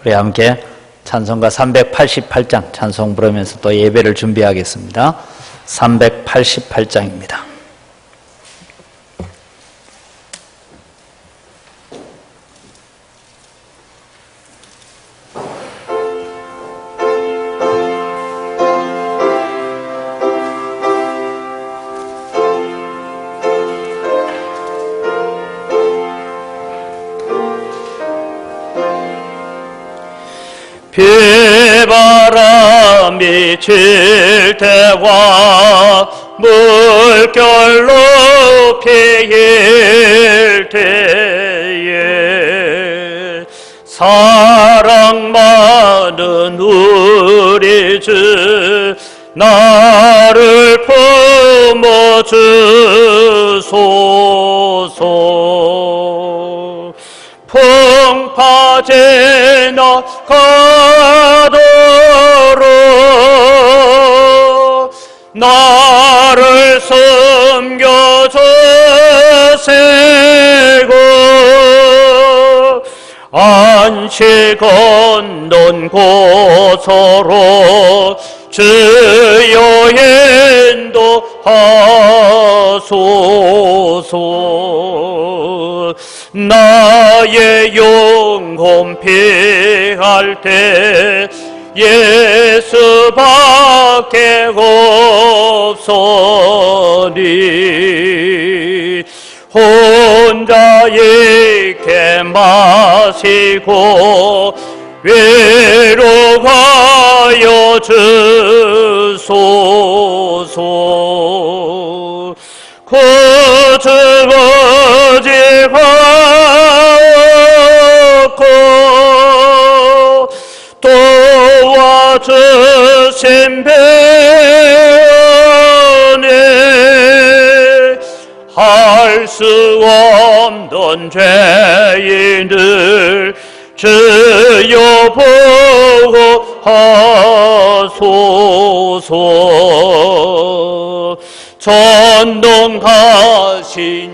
우리 함께 찬송가 388장 찬송 부르면서 또 예배를 준비하겠습니다. 388장입니다. 비바람이 칠 때와 물결 높이일 때에 사랑 많은 우리 주 나를 품어주소서. 풍파지나 가도록 나를 섬겨주시고 안식 얻는 곳으로 주여 인도하소서. 나의 영혼 피할 때 예수밖에 없으니 혼자 있게 마시고 위로하여 주소서. 구주어지하고 도와주신 배은혜 할 수 없는 죄인을 주여 보호하소서. 전능하신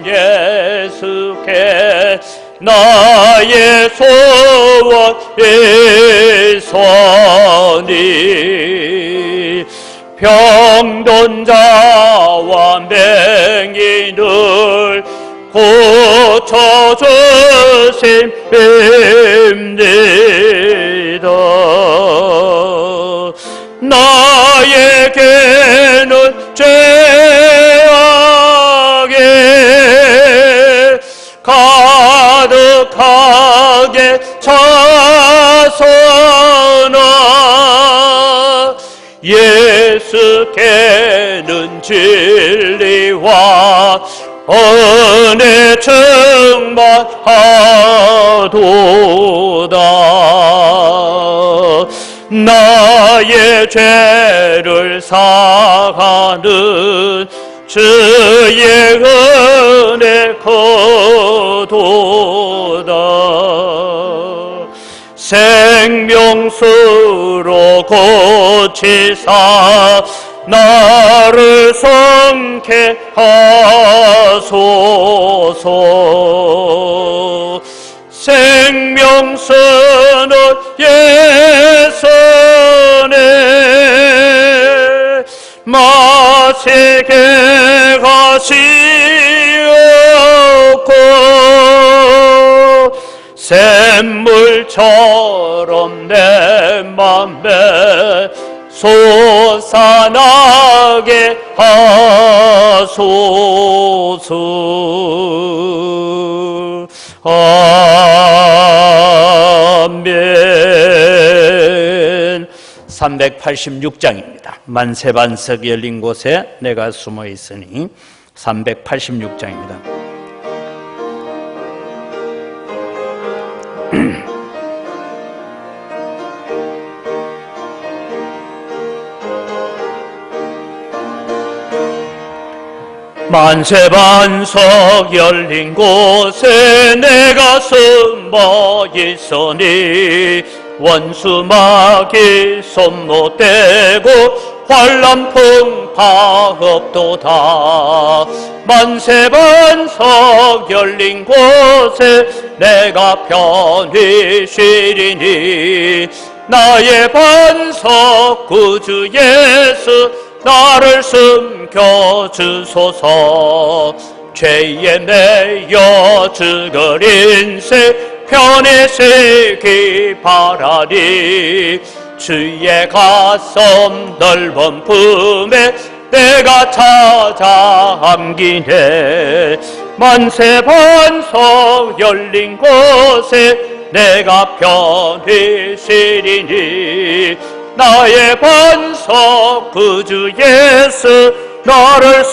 예수께 나의 소원이소니 병든 자와 맹인을 고쳐주십니다. 나에게는 죄악에 가득하게 차서나 예수께는 진리와 은혜 충만하도다. 나의 죄를 사하는 주의 은혜 크도다. 생명수로 고치사 나를 성케 하소서. 생명수는 예수네 마시게 하시옵고 샘물처럼 내 맘에 솟아나게 하소서. 아멘. 386장입니다. 만세반석 열린 곳에 내가 숨어 있으니 386장입니다. 만세반석 열린 곳에 내가 숨어 있으니 원수마귀 손 못대고 환란 풍파 없도다. 만세 반석 열린 곳에 내가 편히 쉬리니 나의 반석 구주 예수 나를 숨겨주소서. 죄에 매여 죽을 인생 편히 쉬기 바라니 주의 가슴 넓은 품에 내가 찾아 안기네. 만세 반석 열린 곳에 내가 편히 쉬리니 나의 반석 구주 예수 나를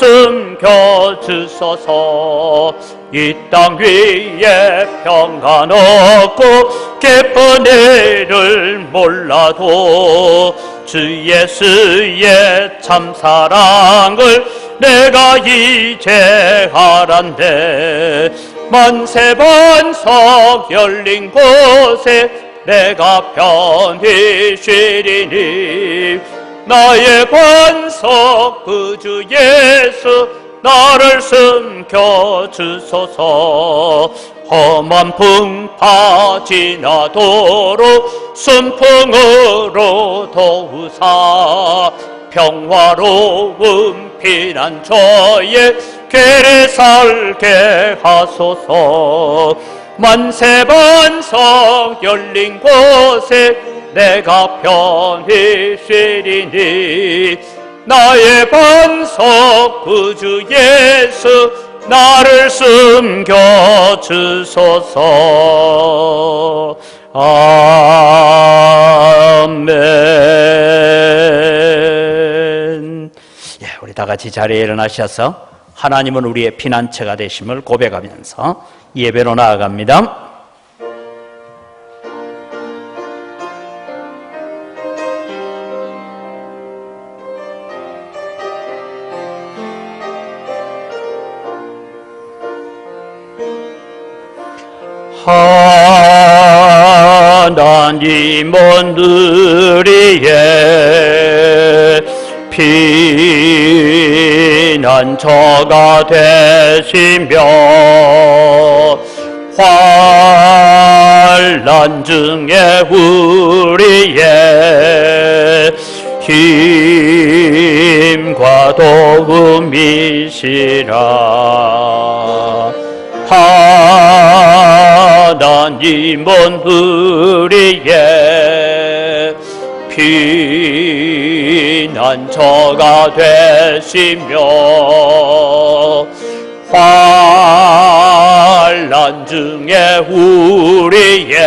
숨겨주소서. 이 땅 위에 평안 없고 기쁜 일을 몰라도 주 예수의 참사랑을 내가 이제 알았네. 만세 반석 열린 곳에 내가 편히 쉬리니 나의 반석 구주 예수 나를 숨겨주소서. 험한 풍파 지나도록 순풍으로 도우사 평화로운 피난처에 길을 살게 하소서. 만세 반석 열린 곳에 내가 편히 쉬리니 나의 반석 구주 예수 나를 숨겨주소서. 아멘. 예, 우리 다 같이 자리에 일어나셔서 하나님은 우리의 피난처가 되심을 고백하면서 예배로 나아갑니다. 하나님은 우리의 피난처가 되시며 환난 중에 우리의 힘과 도움이시라. 하나님은 우리의 피난처가 되시며 환난 중에 우리의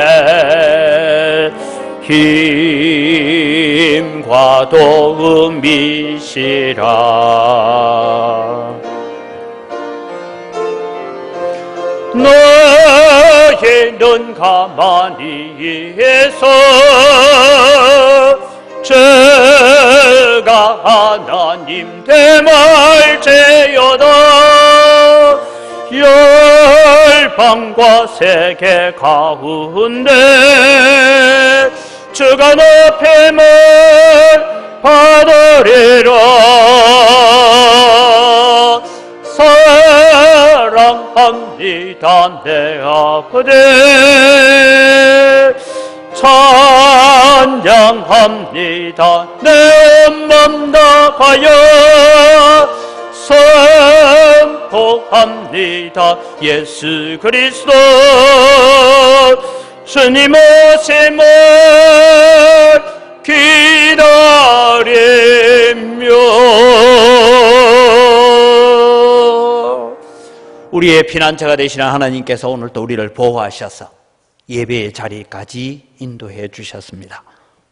힘과 도움이시라. 너의 눈 가만히 해서 주가 하나님 대말제여다. 열방과 세계 가운데 주가 높임을 받으리라. 사랑합니다 내 아버지. 찬양합니다 내 온몸 다하여. 선포합니다 예수 그리스도 주님 오심을 기다리며. 우리의 피난처가 되시는 하나님께서 오늘 또 우리를 보호하셔서 예배의 자리까지 인도해 주셨습니다.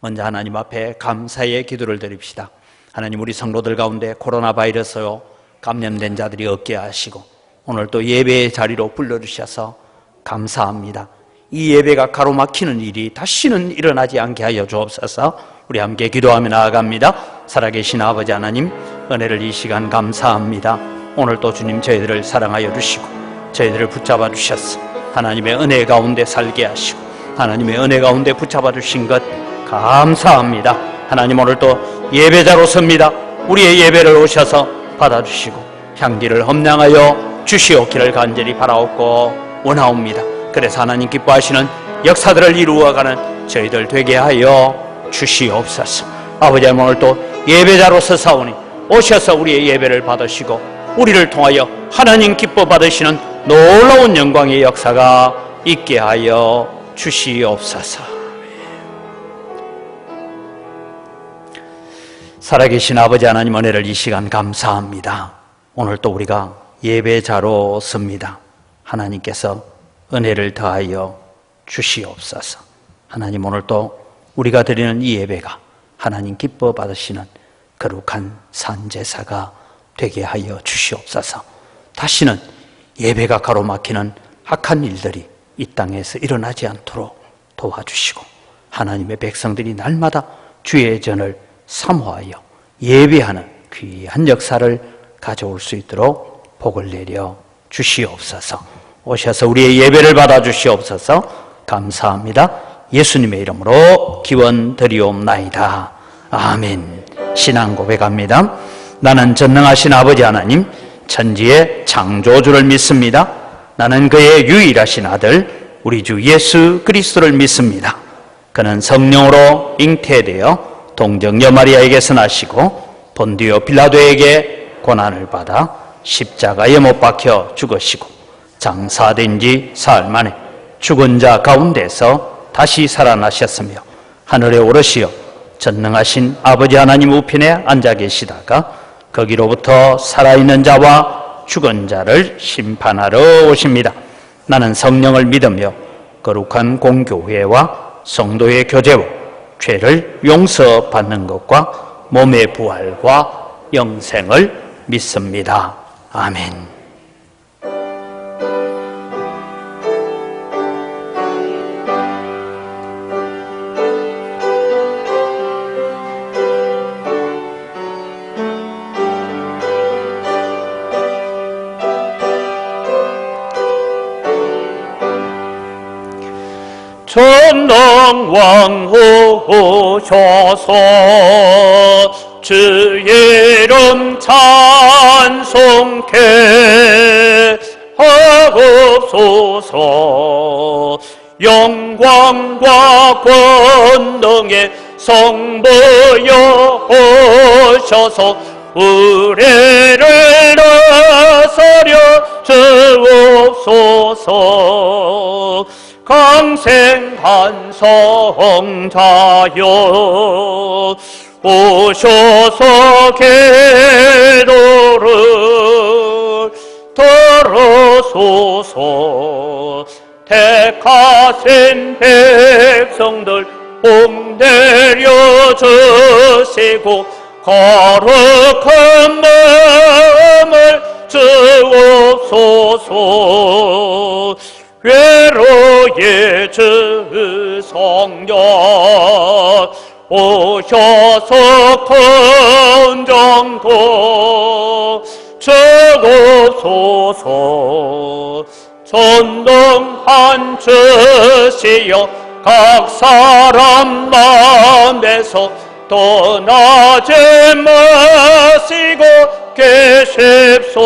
먼저 하나님 앞에 감사의 기도를 드립시다. 하나님, 우리 성도들 가운데 코로나 바이러스로 감염된 자들이 없게 하시고 오늘 또 예배의 자리로 불러주셔서 감사합니다. 이 예배가 가로막히는 일이 다시는 일어나지 않게 하여 주옵소서. 우리 함께 기도하며 나아갑니다. 살아계신 아버지 하나님, 은혜를 이 시간 감사합니다. 오늘 또 주님 저희들을 사랑하여 주시고 저희들을 붙잡아 주셨어. 하나님의 은혜 가운데 살게 하시고 하나님의 은혜 가운데 붙잡아 주신 것 감사합니다. 하나님 오늘 또 예배자로 섭니다. 우리의 예배를 오셔서 받아주시고 향기를 험량하여 주시옵기를 간절히 바라옵고 원하옵니다. 그래서 하나님 기뻐하시는 역사들을 이루어가는 저희들 되게 하여 주시옵소서. 아버지 하나님 오늘 또 예배자로서 사오니 오셔서 우리의 예배를 받으시고 우리를 통하여 하나님 기뻐 받으시는 놀라운 영광의 역사가 있게 하여 주시옵소서. 살아계신 아버지 하나님 은혜를 이 시간 감사합니다. 오늘 또 우리가 예배자로 섭니다. 하나님께서 은혜를 더하여 주시옵소서. 하나님 오늘 또 우리가 드리는 이 예배가 하나님 기뻐 받으시는 거룩한 산제사가 되게 하여 주시옵소서. 다시는 예배가 가로막히는 악한 일들이 이 땅에서 일어나지 않도록 도와주시고 하나님의 백성들이 날마다 주의 전을 사모하여 예배하는 귀한 역사를 가져올 수 있도록 복을 내려 주시옵소서. 오셔서 우리의 예배를 받아 주시옵소서. 감사합니다. 예수님의 이름으로 기원드리옵나이다. 아멘. 신앙 고백합니다. 나는 전능하신 아버지 하나님 천지의 창조주를 믿습니다. 나는 그의 유일하신 아들 우리 주 예수 그리스도를 믿습니다. 그는 성령으로 잉태되어 동정녀 마리아에게서 나시고 본디오 빌라도에게 고난을 받아 십자가에 못 박혀 죽으시고 장사된 지 사흘 만에 죽은 자 가운데서 다시 살아나셨으며 하늘에 오르시어 전능하신 아버지 하나님 우편에 앉아 계시다가 거기로부터 살아있는 자와 죽은 자를 심판하러 오십니다. 나는 성령을 믿으며 거룩한 공교회와 성도의 교제와 죄를 용서받는 것과 몸의 부활과 영생을 믿습니다. 아멘. 전능왕 오셔서 주의 이름 찬송케 하옵소서. 영광과 권능의 성부여 오셔서 우리를 나서려 주옵소서. 강생한 성자여 오셔서 기도를 들으소서. 택하신 백성들 복 내려 주시고 거룩한 마음을 주옵소서. 외로의 주 성령 오셔서 건정도 주옵소서. 전능한 주시여 각 사람 마음에서 떠나지 마시고 계십소서.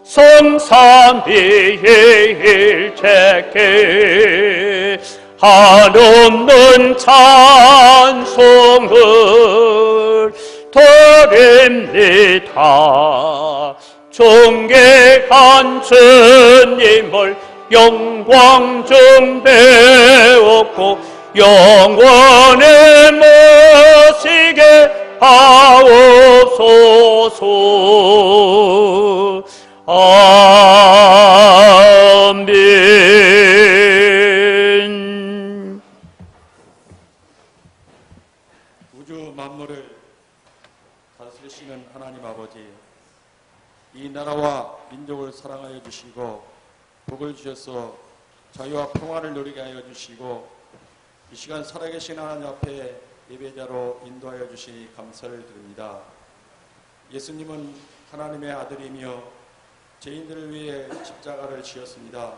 성삼위일체께 한없는 찬송을 드립니다. 존귀한 주님을 영광 중 배웠고 영원히 모시게 하옵소서. 아멘. 우주 만물을 다스리시는 하나님 아버지, 이 나라와 민족을 사랑하여 주시고 복을 주셔서 자유와 평화를 누리게 하여 주시고 이 시간 살아계신 하나님 앞에 예배자로 인도하여 주시니 감사를 드립니다. 예수님은 하나님의 아들이며 죄인들을 위해 십자가를 지었습니다.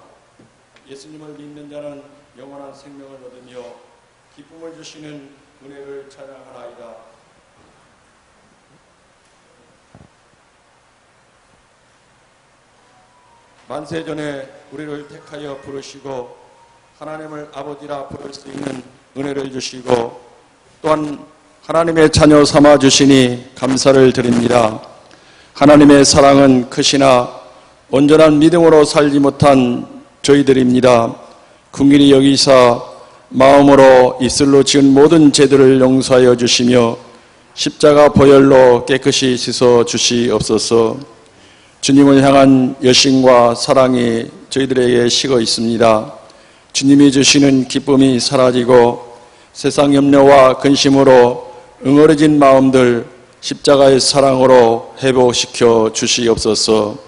예수님을 믿는 자는 영원한 생명을 얻으며 기쁨을 주시는 은혜를 찬양하나이다. 만세전에 우리를 택하여 부르시고 하나님을 아버지라 부를 수 있는 은혜를 주시고 또한 하나님의 자녀 삼아 주시니 감사를 드립니다. 하나님의 사랑은 크시나 온전한 믿음으로 살지 못한 저희들입니다. 긍휼히 여기사 마음으로 입술로 지은 모든 죄들을 용서하여 주시며 십자가 보혈로 깨끗이 씻어 주시옵소서. 주님을 향한 여신과 사랑이 저희들에게 식어 있습니다. 주님이 주시는 기쁨이 사라지고 세상 염려와 근심으로 응어려진 마음들 십자가의 사랑으로 회복시켜 주시옵소서.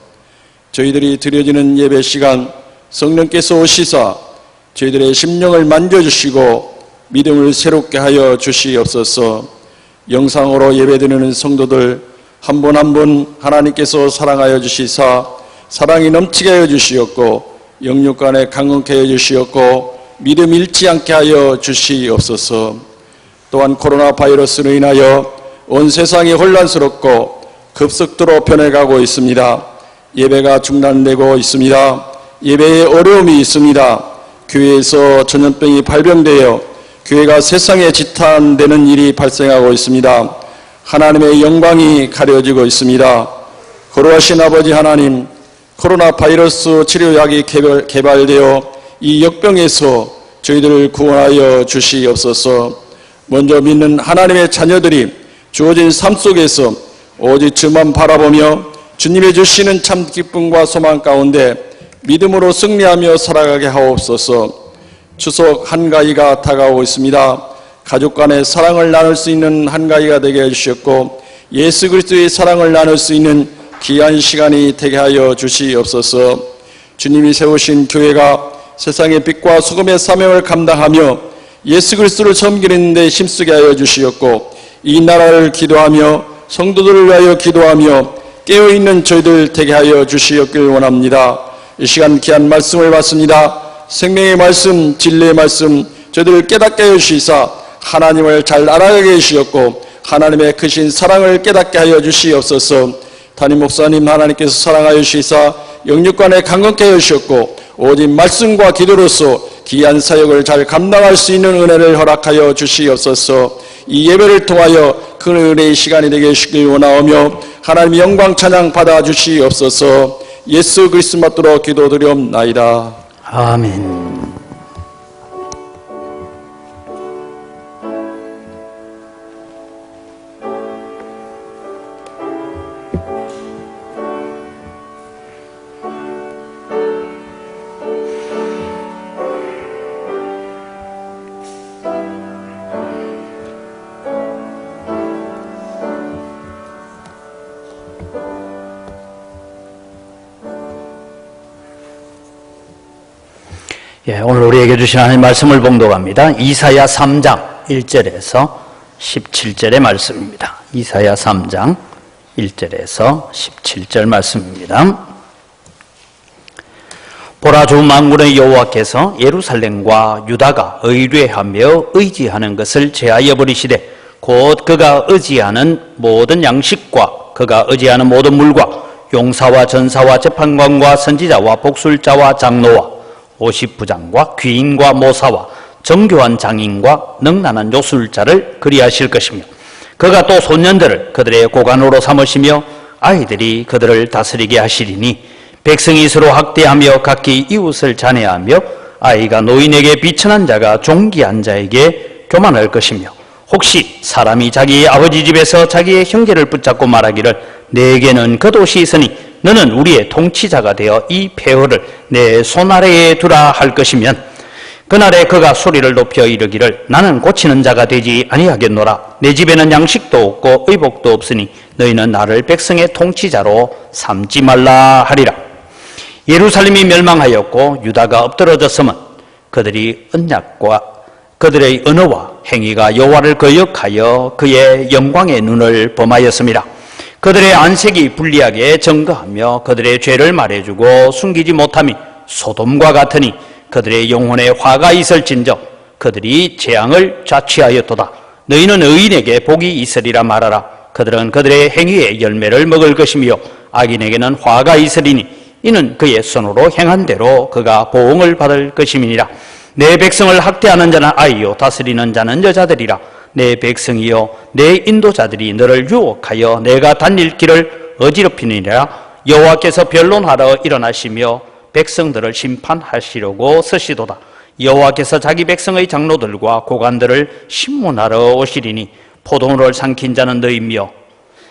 저희들이 드려지는 예배 시간 성령께서 오시사 저희들의 심령을 만져주시고 믿음을 새롭게 하여 주시옵소서. 영상으로 예배드리는 성도들 한 분 한 분 하나님께서 사랑하여 주시사 사랑이 넘치게 하여 주시옵고 영육간에 강건케 하여 주시옵고 믿음 잃지 않게 하여 주시옵소서. 또한 코로나 바이러스로 인하여 온 세상이 혼란스럽고 급속도로 변해가고 있습니다. 예배가 중단되고 있습니다. 예배에 어려움이 있습니다. 교회에서 전염병이 발병되어 교회가 세상에 지탄되는 일이 발생하고 있습니다. 하나님의 영광이 가려지고 있습니다. 거룩하신 아버지 하나님, 코로나 바이러스 치료약이 개발되어 이 역병에서 저희들을 구원하여 주시옵소서. 먼저 믿는 하나님의 자녀들이 주어진 삶 속에서 오직 주만 바라보며 주님의 주시는 참 기쁨과 소망 가운데 믿음으로 승리하며 살아가게 하옵소서. 추석 한가위가 다가오고 있습니다. 가족 간의 사랑을 나눌 수 있는 한가위가 되게 해주셨고 예수 그리스도의 사랑을 나눌 수 있는 귀한 시간이 되게 하여 주시옵소서. 주님이 세우신 교회가 세상의 빛과 소금의 사명을 감당하며 예수 그리스도를 섬기는 데 힘쓰게 하여 주시었고 이 나라를 기도하며 성도들을 위하여 기도하며 깨어있는 저희들 되게 하여 주시었길 원합니다. 이 시간 귀한 말씀을 받습니다. 생명의 말씀, 진리의 말씀 저희들을 깨닫게 하여 주시사 하나님을 잘 알아가게 해주셨고 하나님의 크신 사랑을 깨닫게 하여 주시옵소서. 담임 목사님 하나님께서 사랑하여 주시사 영육간에 강건케 하여 주셨고 오직 말씀과 기도로서 귀한 사역을 잘 감당할 수 있는 은혜를 허락하여 주시옵소서. 이 예배를 통하여 그 은혜의 시간이 되게 해주시길 원하오며 하나님 영광 찬양 받아 주시옵소서. 예수 그리스도 받들어 기도드리옵나이다. 아멘. 오늘 우리에게 주신 하나님 말씀을 봉독합니다. 이사야 3장 1절에서 17절의 말씀입니다. 이사야 3장 1절에서 17절 말씀입니다. 보라, 주 만군의 여호와께서 예루살렘과 유다가 의뢰하며 의지하는 것을 제하여 버리시되 곧 그가 의지하는 모든 양식과 그가 의지하는 모든 물과 용사와 전사와 재판관과 선지자와 복술자와 장로와 50부장과 귀인과 모사와 정교한 장인과 능란한 요술자를 그리하실 것이며 그가 또 소년들을 그들의 고관으로 삼으시며 아이들이 그들을 다스리게 하시리니 백성이 서로 학대하며 각기 이웃을 잔해하며 아이가 노인에게 비천한 자가 존귀한 자에게 교만할 것이며 혹시 사람이 자기의 아버지 집에서 자기의 형제를 붙잡고 말하기를 내게는 겉옷이 있으니 너는 우리의 통치자가 되어 이 폐허를 내 손아래에 두라 할 것이면 그날에 그가 소리를 높여 이르기를 나는 고치는 자가 되지 아니하겠노라. 내 집에는 양식도 없고 의복도 없으니 너희는 나를 백성의 통치자로 삼지 말라 하리라. 예루살렘이 멸망하였고 유다가 엎드러졌으면 그들이 언약과 그들의 언어와 행위가 여호와를 거역하여 그의 영광의 눈을 범하였습니다. 그들의 안색이 불리하게 증거하며 그들의 죄를 말해주고 숨기지 못함이 소돔과 같으니 그들의 영혼에 화가 있을진저 그들이 재앙을 자취하였도다. 너희는 의인에게 복이 있으리라 말하라. 그들은 그들의 행위의 열매를 먹을 것이며 악인에게는 화가 있으리니 이는 그의 손으로 행한 대로 그가 보응을 받을 것임이니라. 내 백성을 학대하는 자는 아이요 다스리는 자는 여자들이라. 내 백성이여 내 인도자들이 너를 유혹하여 내가 다닐 길을 어지럽히느니라. 여호와께서 변론하러 일어나시며 백성들을 심판하시려고 서시도다. 여호와께서 자기 백성의 장로들과 고관들을 심문하러 오시리니 포도원을 삼킨 자는 너희며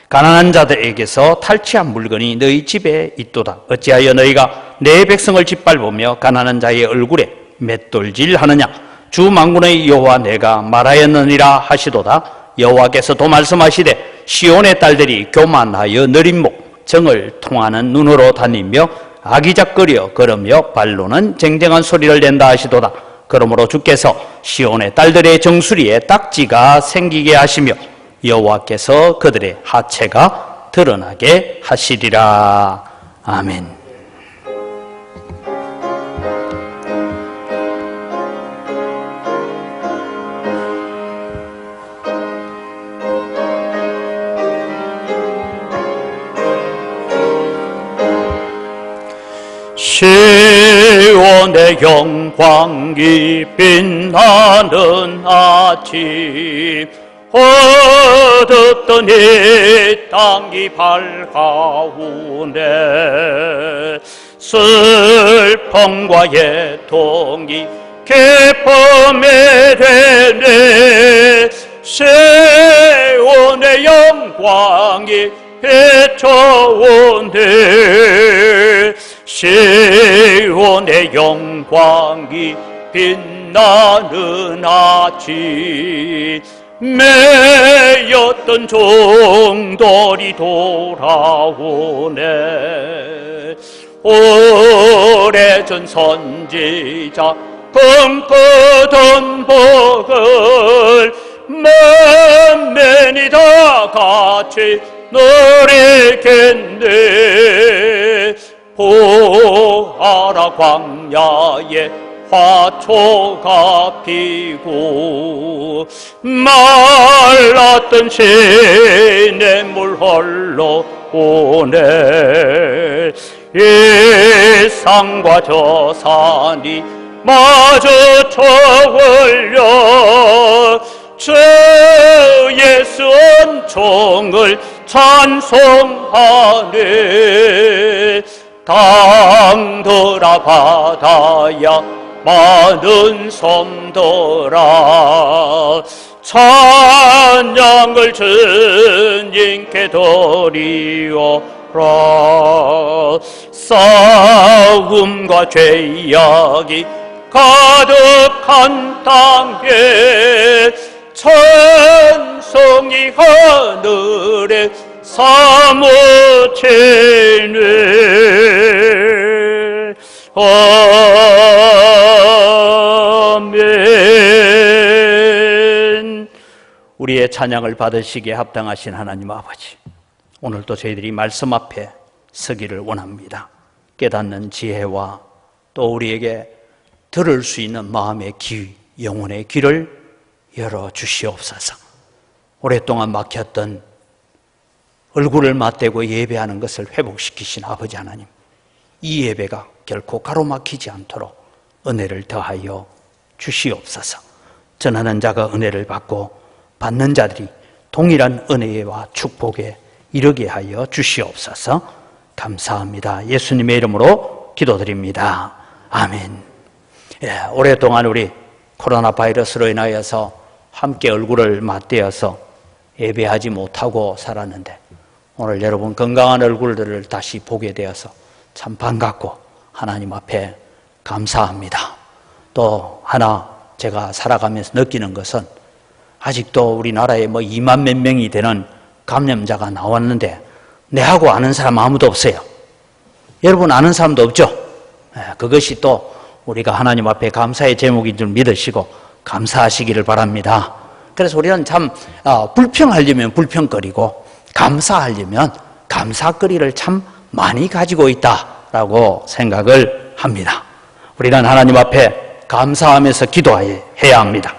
가난한 자들에게서 탈취한 물건이 너희 집에 있도다. 어찌하여 너희가 내 백성을 짓밟으며 가난한 자의 얼굴에 맷돌질하느냐. 주 만군의 여호와 내가 말하였느니라 하시도다. 여호와께서 또 말씀하시되 시온의 딸들이 교만하여 느린 목 정을 통하는 눈으로 다니며 아기작거려 걸으며 발로는 쟁쟁한 소리를 낸다 하시도다. 그러므로 주께서 시온의 딸들의 정수리에 딱지가 생기게 하시며 여호와께서 그들의 하체가 드러나게 하시리라. 아멘. 시온의 영광이 빛나는 아침 어둡던 이 땅이 밝아오네. 슬픔과 애통이 기쁨이 되네. 시온의 영광이 비춰오네. 시온의 영광이 빛나는 아침 매였던 종들이 돌아오네. 오래전 선지자 꿈꾸던 복을 만면이 다 같이 누리겠네. 보아라 광야에 화초가 피고 말랐던 시냇물 흘러오네. 이 산과 저 산이 마주쳐 올려 주 예수 은총을 찬송하네. 강들아 바다야 많은 섬들아 찬양을 주님께 드리오라. 싸움과 죄악이 가득한 땅에 찬송이 하늘에 사무치네. 아멘. 우리의 찬양을 받으시기에 합당하신 하나님 아버지, 오늘도 저희들이 말씀 앞에 서기를 원합니다. 깨닫는 지혜와 또 우리에게 들을 수 있는 마음의 귀, 영혼의 귀를 열어주시옵소서. 오랫동안 막혔던 얼굴을 맞대고 예배하는 것을 회복시키신 아버지 하나님, 이 예배가 결코 가로막히지 않도록 은혜를 더하여 주시옵소서. 전하는 자가 은혜를 받고 받는 자들이 동일한 은혜와 축복에 이르게 하여 주시옵소서. 감사합니다. 예수님의 이름으로 기도드립니다. 아멘. 오랫동안 우리 코로나 바이러스로 인하여서 함께 얼굴을 맞대어서 예배하지 못하고 살았는데 오늘 여러분 건강한 얼굴들을 다시 보게 되어서 참 반갑고 하나님 앞에 감사합니다. 또 하나 제가 살아가면서 느끼는 것은 아직도 우리나라에 2만 몇 명이 되는 감염자가 나왔는데 내하고 아는 사람 아무도 없어요. 여러분 아는 사람도 없죠? 그것이 또 우리가 하나님 앞에 감사의 제목인 줄 믿으시고 감사하시기를 바랍니다. 그래서 우리는 참 불평하려면 불평거리고 감사하려면 감사거리를 참 많이 가지고 있다라고 생각을 합니다. 우리는 하나님 앞에 감사하면서 기도해야 합니다.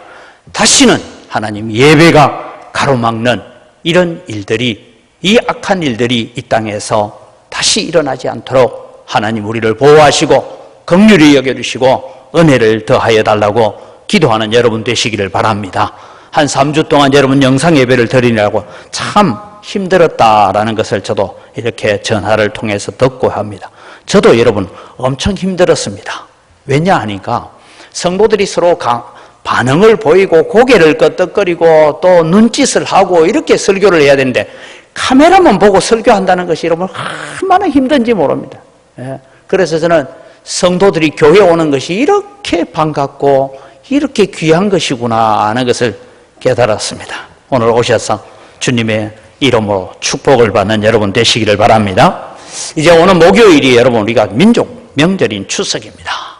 다시는 하나님 예배가 가로막는 이런 일들이, 이 악한 일들이 이 땅에서 다시 일어나지 않도록 하나님 우리를 보호하시고 긍휼히 여겨주시고 은혜를 더하여 달라고 기도하는 여러분 되시기를 바랍니다. 한 3주 동안 여러분 영상 예배를 드리느라고 참 힘들었다라는 것을 저도 이렇게 전화를 통해서 듣고 합니다. 저도 여러분 엄청 힘들었습니다. 왜냐 하니까 성도들이 서로 반응을 보이고 고개를 끄덕거리고 또 눈짓을 하고 이렇게 설교를 해야 되는데 카메라만 보고 설교한다는 것이 여러분 얼마나 힘든지 모릅니다. 그래서 저는 성도들이 교회 오는 것이 이렇게 반갑고 이렇게 귀한 것이구나 하는 것을 깨달았습니다. 오늘 오셔서 주님의 이름으로 축복을 받는 여러분 되시기를 바랍니다. 이제 오늘 목요일이 여러분 우리가 민족 명절인 추석입니다.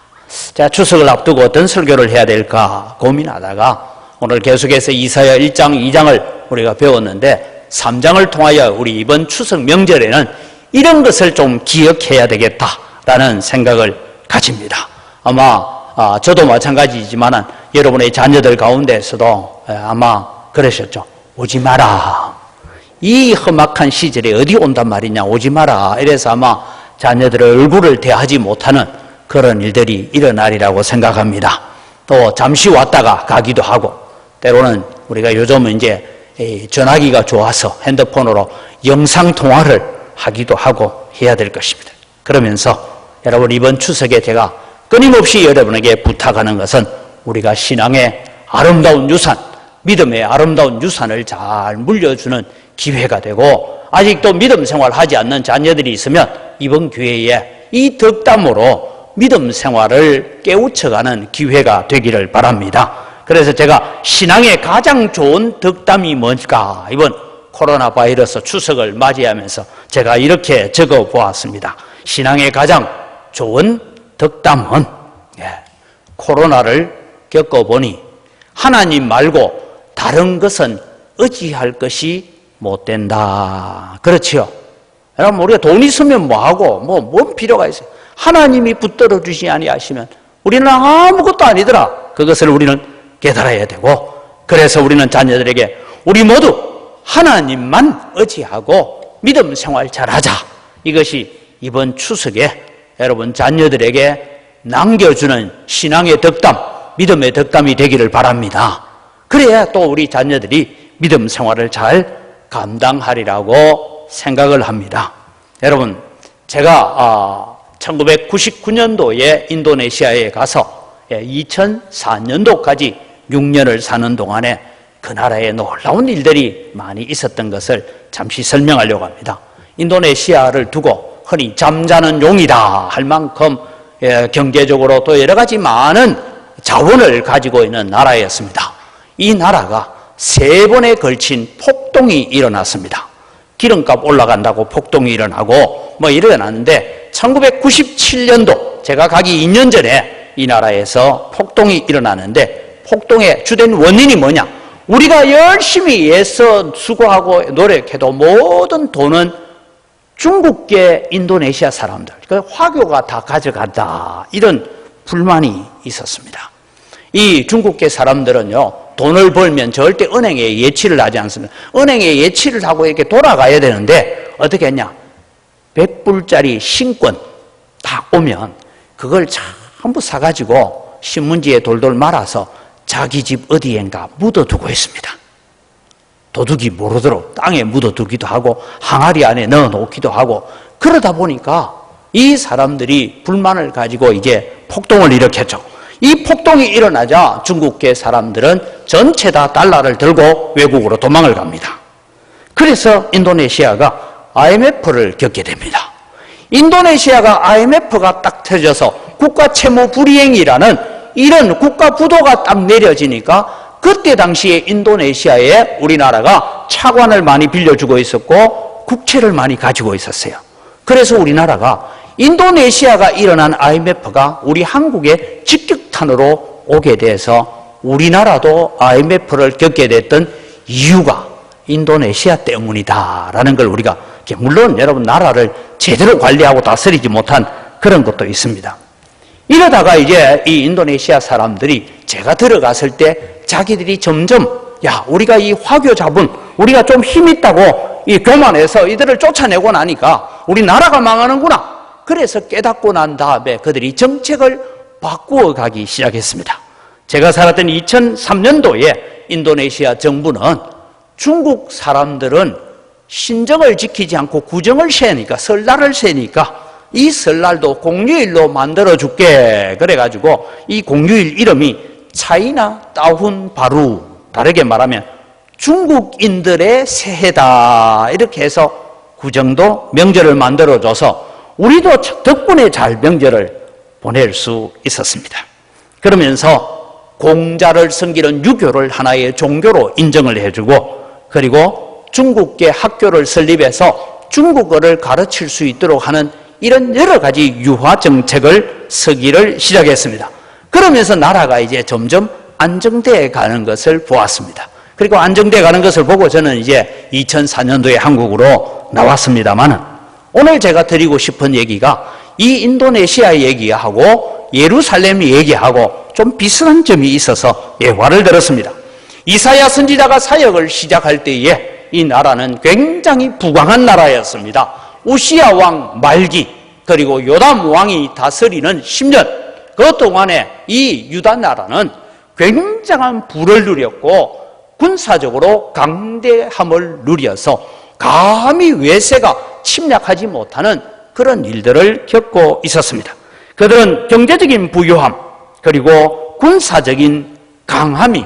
자, 추석을 앞두고 어떤 설교를 해야 될까 고민하다가 오늘 계속해서 이사야 1장, 2장을 우리가 배웠는데 3장을 통하여 우리 이번 추석 명절에는 이런 것을 좀 기억해야 되겠다라는 생각을 가집니다. 아마 저도 마찬가지지만 여러분의 자녀들 가운데서도 아마 그러셨죠. 오지 마라. 이 험악한 시절에 어디 온단 말이냐, 오지 마라. 이래서 아마 자녀들의 얼굴을 대하지 못하는 그런 일들이 일어나리라고 생각합니다. 또 잠시 왔다가 가기도 하고, 때로는 우리가 요즘은 이제 전화기가 좋아서 핸드폰으로 영상통화를 하기도 하고 해야 될 것입니다. 그러면서 여러분 이번 추석에 제가 끊임없이 여러분에게 부탁하는 것은 우리가 신앙의 아름다운 유산, 믿음의 아름다운 유산을 잘 물려주는 기회가 되고, 아직도 믿음 생활하지 않는 자녀들이 있으면 이번 기회에 이 덕담으로 믿음 생활을 깨우쳐가는 기회가 되기를 바랍니다. 그래서 제가 신앙의 가장 좋은 덕담이 뭘까? 이번 코로나 바이러스 추석을 맞이하면서 제가 이렇게 적어 보았습니다. 신앙의 가장 좋은 덕담은 코로나를 겪어보니 하나님 말고 다른 것은 의지할 것이 못 된다. 그렇지요? 여러분 우리가 돈 있으면 뭐하고 뭔 필요가 있어요? 하나님이 붙들어 주시지 아니하시면 우리는 아무것도 아니더라. 그것을 우리는 깨달아야 되고, 그래서 우리는 자녀들에게 우리 모두 하나님만 의지하고 믿음 생활 잘하자. 이것이 이번 추석에 여러분 자녀들에게 남겨주는 신앙의 덕담, 믿음의 덕담이 되기를 바랍니다. 그래야 또 우리 자녀들이 믿음 생활을 잘 감당하리라고 생각을 합니다. 여러분, 제가 1999년도에 인도네시아에 가서 2004년도까지 6년을 사는 동안에 그 나라에 놀라운 일들이 많이 있었던 것을 잠시 설명하려고 합니다. 인도네시아를 두고 흔히 잠자는 용이다 할 만큼 경제적으로 또 여러 가지 많은 자원을 가지고 있는 나라였습니다. 이 나라가 3번에 걸친 폭동이 일어났습니다. 기름값 올라간다고 폭동이 일어나고 일어났는데 1997년도 제가 가기 2년 전에 이 나라에서 폭동이 일어나는데, 폭동의 주된 원인이 뭐냐? 우리가 열심히 애써 수고하고 노력해도 모든 돈은 중국계 인도네시아 사람들, 화교가 다 가져간다, 이런 불만이 있었습니다. 이 중국계 사람들은요, 돈을 벌면 절대 은행에 예치를 하지 않습니다. 은행에 예치를 하고 이렇게 돌아가야 되는데 어떻게 했냐? 100불짜리 신권 딱 오면 그걸 전부 사가지고 신문지에 돌돌 말아서 자기 집 어디엔가 묻어두고 있습니다. 도둑이 모르도록 땅에 묻어두기도 하고 항아리 안에 넣어놓기도 하고, 그러다 보니까 이 사람들이 불만을 가지고 이제 폭동을 일으켰죠. 이 폭동이 일어나자 중국계 사람들은 전체 다 달러를 들고 외국으로 도망을 갑니다. 그래서 인도네시아가 IMF를 겪게 됩니다. 인도네시아가 IMF가 딱 터져서 국가 채무 불이행이라는 이런 국가 부도가 딱 내려지니까 그때 당시에 인도네시아에 우리나라가 차관을 많이 빌려주고 있었고 국채를 많이 가지고 있었어요. 그래서 우리나라가 인도네시아가 일어난 IMF가 우리 한국에 직격탄으로 오게 돼서 우리나라도 IMF를 겪게 됐던 이유가 인도네시아 때문이다라는 걸 우리가, 물론 여러분 나라를 제대로 관리하고 다스리지 못한 그런 것도 있습니다. 이러다가 이제 이 인도네시아 사람들이 제가 들어갔을 때 자기들이 점점 야, 우리가 이 화교 잡은 우리가 좀 힘있다고 이 교만해서 이들을 쫓아내고 나니까 우리 나라가 망하는구나. 그래서 깨닫고 난 다음에 그들이 정책을 바꾸어 가기 시작했습니다. 제가 살았던 2003년도에 인도네시아 정부는 중국 사람들은 신정을 지키지 않고 구정을 세니까, 설날을 세니까 이 설날도 공휴일로 만들어줄게. 그래가지고 이 공휴일 이름이 차이나 따훈 바루, 다르게 말하면 중국인들의 새해다. 이렇게 해서 구정도 명절을 만들어줘서 우리도 덕분에 잘 명절을 보낼 수 있었습니다. 그러면서 공자를 섬기는 유교를 하나의 종교로 인정을 해주고, 그리고 중국계 학교를 설립해서 중국어를 가르칠 수 있도록 하는 이런 여러 가지 유화 정책을 서기를 시작했습니다. 그러면서 나라가 이제 점점 안정되어 가는 것을 보았습니다. 그리고 안정되어 가는 것을 보고 저는 이제 2004년도에 한국으로 나왔습니다만, 오늘 제가 드리고 싶은 얘기가 이 인도네시아 얘기하고 예루살렘 얘기하고 좀 비슷한 점이 있어서 예화를 들었습니다. 이사야 선지자가 사역을 시작할 때에 이 나라는 굉장히 부강한 나라였습니다. 우시야 왕 말기, 그리고 요담 왕이 다스리는 10년, 그 동안에 이 유다 나라는 굉장한 부를 누렸고 군사적으로 강대함을 누려서 감히 외세가 침략하지 못하는 그런 일들을 겪고 있었습니다. 그들은 경제적인 부유함, 그리고 군사적인 강함이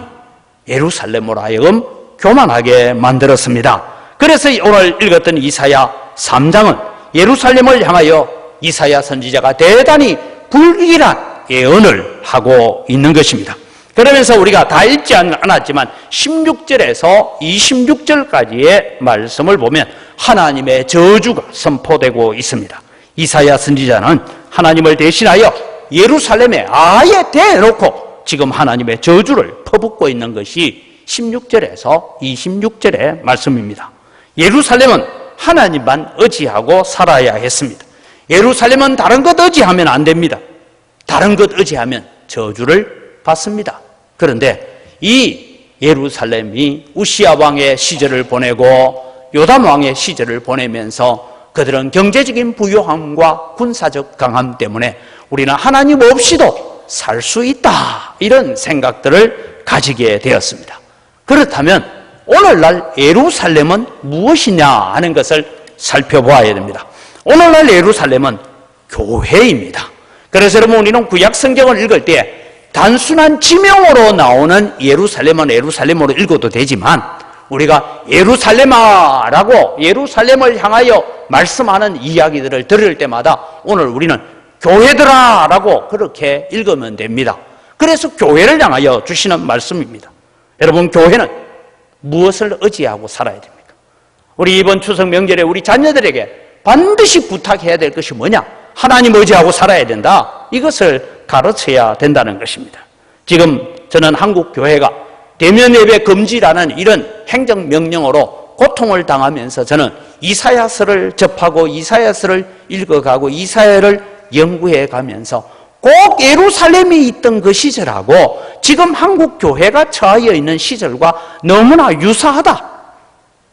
예루살렘으로 하여금 교만하게 만들었습니다. 그래서 오늘 읽었던 이사야 3장은 예루살렘을 향하여 이사야 선지자가 대단히 불길한 예언을 하고 있는 것입니다. 그러면서 우리가 다 읽지 않았지만 16절에서 26절까지의 말씀을 보면 하나님의 저주가 선포되고 있습니다. 이사야 선지자는 하나님을 대신하여 예루살렘에 아예 대놓고 지금 하나님의 저주를 퍼붓고 있는 것이 16절에서 26절의 말씀입니다. 예루살렘은 하나님만 의지하고 살아야 했습니다. 예루살렘은 다른 것 의지하면 안 됩니다. 다른 것 의지하면 저주를 받습니다. 그런데 이 예루살렘이 우시야 왕의 시절을 보내고 요담 왕의 시절을 보내면서 그들은 경제적인 부유함과 군사적 강함 때문에 우리는 하나님 없이도 살 수 있다, 이런 생각들을 가지게 되었습니다. 그렇다면 오늘날 예루살렘은 무엇이냐 하는 것을 살펴보아야 됩니다. 오늘날 예루살렘은 교회입니다. 그래서 여러분, 우리는 구약 성경을 읽을 때 단순한 지명으로 나오는 예루살렘은 예루살렘으로 읽어도 되지만, 우리가 예루살렘아라고 예루살렘을 향하여 말씀하는 이야기들을 들을 때마다 오늘 우리는 교회들아라고 그렇게 읽으면 됩니다. 그래서 교회를 향하여 주시는 말씀입니다. 여러분, 교회는 무엇을 의지하고 살아야 됩니까? 우리 이번 추석 명절에 우리 자녀들에게 반드시 부탁해야 될 것이 뭐냐? 하나님 의지하고 살아야 된다. 이것을 가르쳐야 된다는 것입니다. 지금 저는 한국 교회가 대면 예배 금지라는 이런 행정명령으로 고통을 당하면서 저는 이사야서를 접하고 이사야서를 읽어가고 이사야를 연구해 가면서 꼭 예루살렘이 있던 그 시절하고 지금 한국 교회가 처하여 있는 시절과 너무나 유사하다,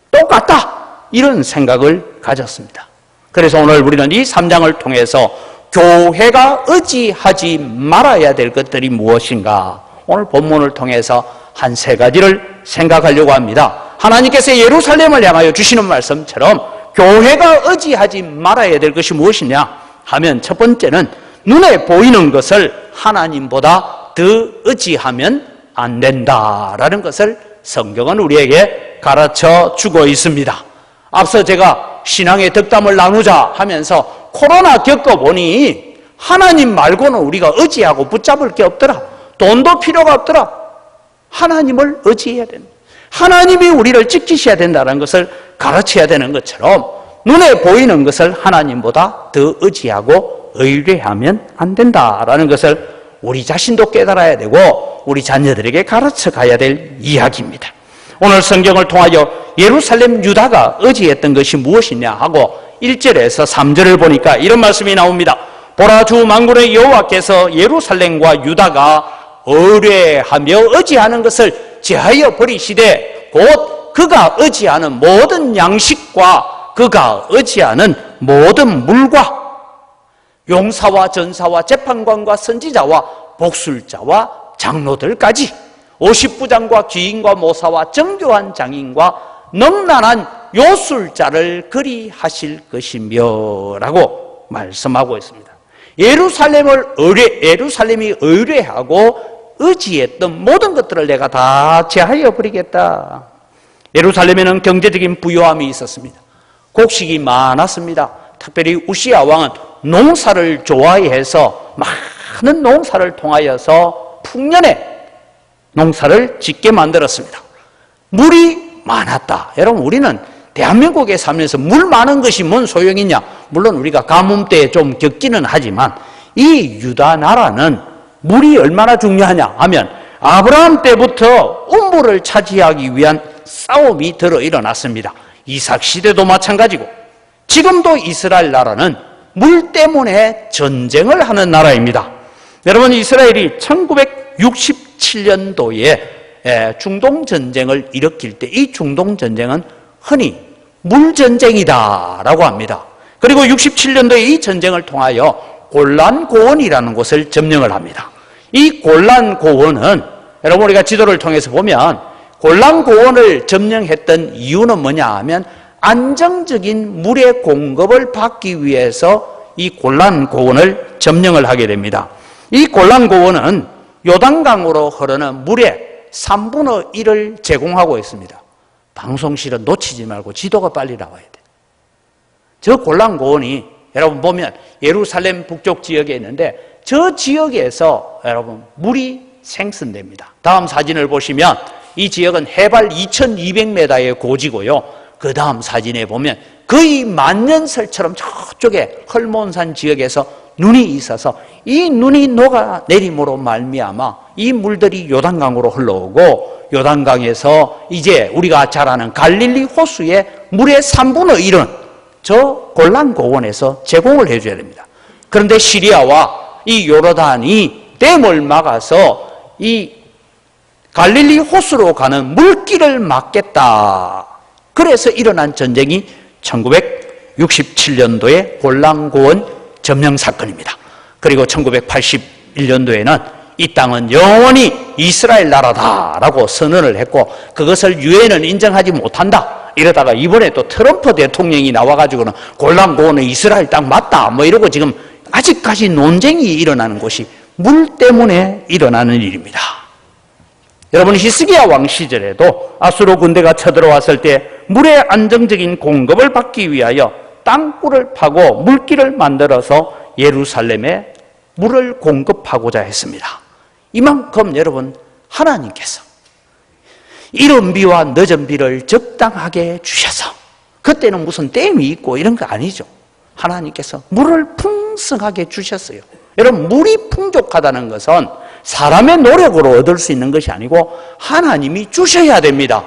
똑같다, 이런 생각을 가졌습니다. 그래서 오늘 우리는 이 3장을 통해서 교회가 의지하지 말아야 될 것들이 무엇인가, 오늘 본문을 통해서 한 세 가지를 생각하려고 합니다. 하나님께서 예루살렘을 향하여 주시는 말씀처럼 교회가 의지하지 말아야 될 것이 무엇이냐 하면, 첫 번째는 눈에 보이는 것을 하나님보다 더 의지하면 안 된다라는 것을 성경은 우리에게 가르쳐 주고 있습니다. 앞서 제가 신앙의 덕담을 나누자 하면서 코로나 겪어보니 하나님 말고는 우리가 의지하고 붙잡을 게 없더라. 돈도 필요가 없더라. 하나님을 의지해야 된다. 하나님이 우리를 지키셔야 된다는 것을 가르쳐야 되는 것처럼 눈에 보이는 것을 하나님보다 더 의지하고 의뢰하면 안 된다라는 것을 우리 자신도 깨달아야 되고 우리 자녀들에게 가르쳐 가야 될 이야기입니다. 오늘 성경을 통하여 예루살렘 유다가 의지했던 것이 무엇이냐 하고 1절에서 3절을 보니까 이런 말씀이 나옵니다. 보라 주 만군의 여호와께서 예루살렘과 유다가 의뢰하며 의지하는 것을 제하여 버리시되 곧 그가 의지하는 모든 양식과 그가 의지하는 모든 물과 용사와 전사와 재판관과 선지자와 복술자와 장로들까지 50부장과 귀인과 모사와 정교한 장인과 능란한 요술자를 그리하실 것이며 라고 말씀하고 있습니다. 예루살렘이 의뢰하고 의지했던 모든 것들을 내가 다 제하여 버리겠다. 예루살렘에는 경제적인 부유함이 있었습니다. 곡식이 많았습니다. 특별히 우시야 왕은 농사를 좋아해서 많은 농사를 통하여서 풍년에 농사를 짓게 만들었습니다. 물이 많았다. 여러분, 우리는 대한민국에 살면서 물 많은 것이 뭔 소용이냐? 물론 우리가 가뭄 때에 좀 겪기는 하지만 이 유다 나라는 물이 얼마나 중요하냐 하면 아브라함 때부터 음부를 차지하기 위한 싸움이 들어 일어났습니다. 이삭 시대도 마찬가지고 지금도 이스라엘 나라는 물 때문에 전쟁을 하는 나라입니다. 여러분, 이스라엘이 1967년도에 중동전쟁을 일으킬 때 이 중동전쟁은 흔히 물전쟁이다라고 합니다. 그리고 67년도에 이 전쟁을 통하여 골란 고원이라는 곳을 점령을 합니다. 이 골란 고원은 여러분, 우리가 지도를 통해서 보면 골란 고원을 점령했던 이유는 뭐냐 하면 안정적인 물의 공급을 받기 위해서 이 골란 고원을 점령을 하게 됩니다. 이 골란 고원은 요단강으로 흐르는 물의 3분의 1을 제공하고 있습니다. 방송실은 놓치지 말고 지도가 빨리 나와야 돼. 저 골란 고원이 여러분 보면 예루살렘 북쪽 지역에 있는데 저 지역에서 여러분 물이 생성됩니다. 다음 사진을 보시면 이 지역은 해발 2200m의 고지고요. 그 다음 사진에 보면 거의 만년설처럼 저쪽에 헐몬산 지역에서 눈이 있어서 이 눈이 녹아내림으로 말미암아 이 물들이 요단강으로 흘러오고 요단강에서 이제 우리가 잘 아는 갈릴리 호수의 물의 3분의 1은 저 골란 고원에서 제공을 해줘야 됩니다. 그런데 시리아와 이 요르단이 댐을 막아서 이 갈릴리 호수로 가는 물길을 막겠다. 그래서 일어난 전쟁이 1967년도에 골란 고원 점령 사건입니다. 그리고 1981년도에는 이 땅은 영원히 이스라엘 나라다라고 선언을 했고 그것을 유엔은 인정하지 못한다. 이러다가 이번에 또 트럼프 대통령이 나와가지고는 골란 고원은 이스라엘 땅 맞다 뭐 이러고 지금 아직까지 논쟁이 일어나는 것이 물 때문에 일어나는 일입니다. 여러분, 히스기야 왕 시절에도 아수르 군대가 쳐들어왔을 때 물의 안정적인 공급을 받기 위하여 땅굴을 파고 물길을 만들어서 예루살렘에 물을 공급하고자 했습니다. 이만큼 여러분, 하나님께서 이른 비와 늦은 비를 적당하게 주셔서 그때는 무슨 댐이 있고 이런 거 아니죠. 하나님께서 물을 풍성하게 주셨어요. 여러분, 물이 풍족하다는 것은 사람의 노력으로 얻을 수 있는 것이 아니고 하나님이 주셔야 됩니다.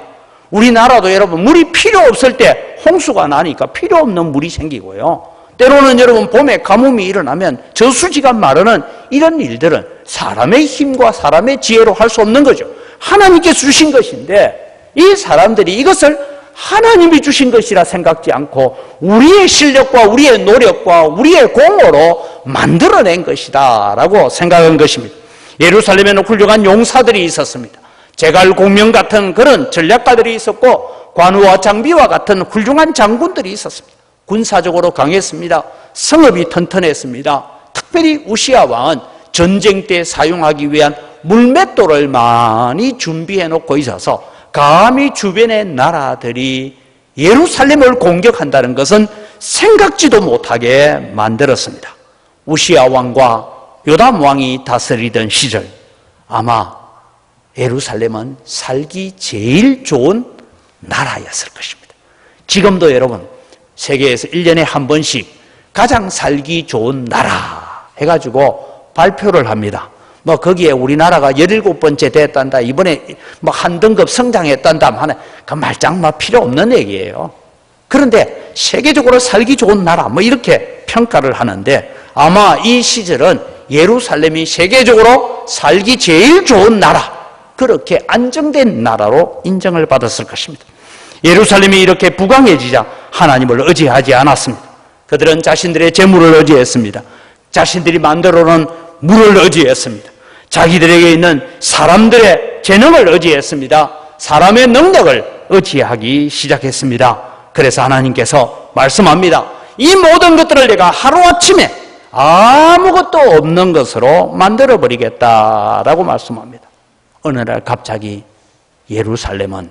우리나라도 여러분 물이 필요 없을 때 홍수가 나니까 필요 없는 물이 생기고요. 때로는 여러분 봄에 가뭄이 일어나면 저수지가 마르는 이런 일들은 사람의 힘과 사람의 지혜로 할 수 없는 거죠. 하나님께서 주신 것인데 이 사람들이 이것을 하나님이 주신 것이라 생각지 않고 우리의 실력과 우리의 노력과 우리의 공으로 만들어낸 것이다 라고 생각한 것입니다. 예루살렘에는 훌륭한 용사들이 있었습니다. 제갈공명 같은 그런 전략가들이 있었고 관우와 장비와 같은 훌륭한 장군들이 있었습니다. 군사적으로 강했습니다. 성읍이 튼튼했습니다. 특별히 우시야 왕은 전쟁 때 사용하기 위한 물맷돌을 많이 준비해 놓고 있어서 감히 주변의 나라들이 예루살렘을 공격한다는 것은 생각지도 못하게 만들었습니다. 우시야 왕과 요담 왕이 다스리던 시절 아마 예루살렘은 살기 제일 좋은 나라였을 것입니다. 지금도 여러분 세계에서 1년에 한 번씩 가장 살기 좋은 나라 해가지고 발표를 합니다. 뭐 거기에 우리나라가 17번째 됐단다. 이번에 뭐 한 등급 성장했단다. 하는 그 말장 막 필요 없는 얘기예요. 그런데 세계적으로 살기 좋은 나라 뭐 이렇게 평가를 하는데 아마 이 시절은 예루살렘이 세계적으로 살기 제일 좋은 나라, 그렇게 안정된 나라로 인정을 받았을 것입니다. 예루살렘이 이렇게 부강해지자 하나님을 의지하지 않았습니다. 그들은 자신들의 재물을 의지했습니다. 자신들이 만들어 놓은 물을 의지했습니다. 자기들에게 있는 사람들의 재능을 의지했습니다. 사람의 능력을 의지하기 시작했습니다. 그래서 하나님께서 말씀합니다. 이 모든 것들을 내가 하루아침에 아무것도 없는 것으로 만들어버리겠다라고 말씀합니다. 어느 날 갑자기 예루살렘은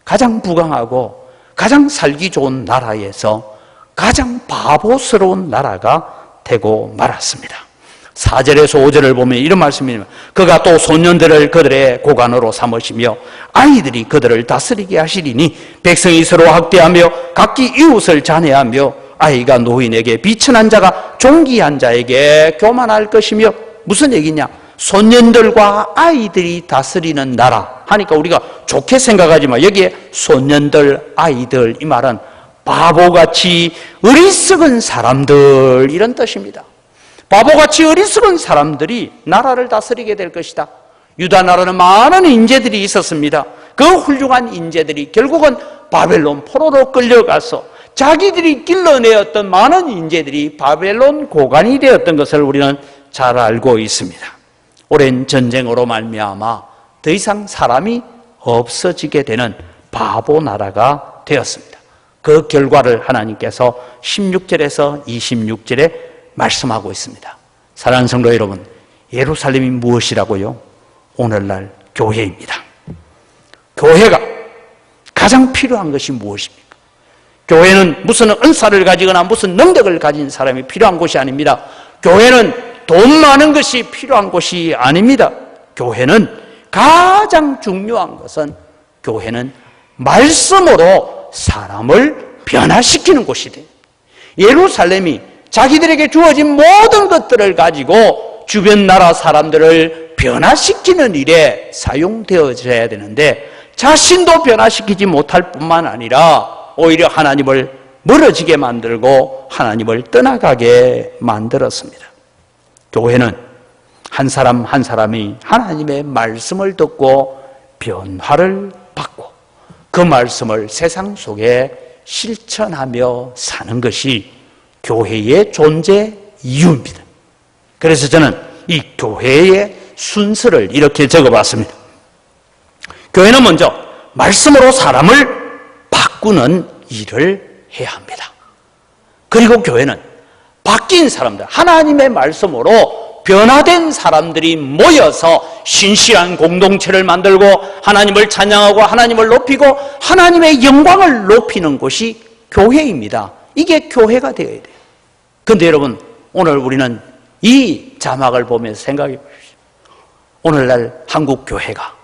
가장 부강하고 가장 살기 좋은 나라에서 가장 바보스러운 나라가 되고 말았습니다. 4절에서 5절을 보면 이런 말씀입니다. 그가 또 소년들을 그들의 고관으로 삼으시며 아이들이 그들을 다스리게 하시리니 백성이 서로 학대하며 각기 이웃을 잔해하며 아이가 노인에게 비천한 자가 종기한 자에게 교만할 것이며, 무슨 얘기냐? 소년들과 아이들이 다스리는 나라 하니까 우리가 좋게 생각하지만 여기에 소년들, 아이들, 이 말은 바보같이 어리석은 사람들, 이런 뜻입니다. 바보같이 어리석은 사람들이 나라를 다스리게 될 것이다. 유다 나라는 많은 인재들이 있었습니다. 그 훌륭한 인재들이 결국은 바벨론 포로로 끌려가서 자기들이 길러내었던 많은 인재들이 바벨론 고관이 되었던 것을 우리는 잘 알고 있습니다. 오랜 전쟁으로 말미암아 더 이상 사람이 없어지게 되는 바보 나라가 되었습니다. 그 결과를 하나님께서 16절에서 26절에 말씀하고 있습니다. 사랑하는 성도 여러분, 예루살렘이 무엇이라고요? 오늘날 교회입니다. 교회가 가장 필요한 것이 무엇입니까? 교회는 무슨 은사를 가지거나 무슨 능력을 가진 사람이 필요한 곳이 아닙니다. 교회는 돈 많은 것이 필요한 곳이 아닙니다. 교회는 가장 중요한 것은, 교회는 말씀으로 사람을 변화시키는 곳이 돼요. 예루살렘이 자기들에게 주어진 모든 것들을 가지고 주변 나라 사람들을 변화시키는 일에 사용되어져야 되는데, 자신도 변화시키지 못할 뿐만 아니라 오히려 하나님을 멀어지게 만들고 하나님을 떠나가게 만들었습니다. 교회는 한 사람 한 사람이 하나님의 말씀을 듣고 변화를 받고 그 말씀을 세상 속에 실천하며 사는 것이 교회의 존재 이유입니다. 그래서 저는 이 교회의 순서를 이렇게 적어봤습니다. 교회는 먼저 말씀으로 사람을 바꾸는 일을 해야 합니다. 그리고 교회는 바뀐 사람들, 하나님의 말씀으로 변화된 사람들이 모여서 신실한 공동체를 만들고 하나님을 찬양하고 하나님을 높이고 하나님의 영광을 높이는 곳이 교회입니다. 이게 교회가 되어야 돼요. 그런데 여러분, 오늘 우리는 이 자막을 보면서 생각해 보십시오. 오늘날 한국 교회가,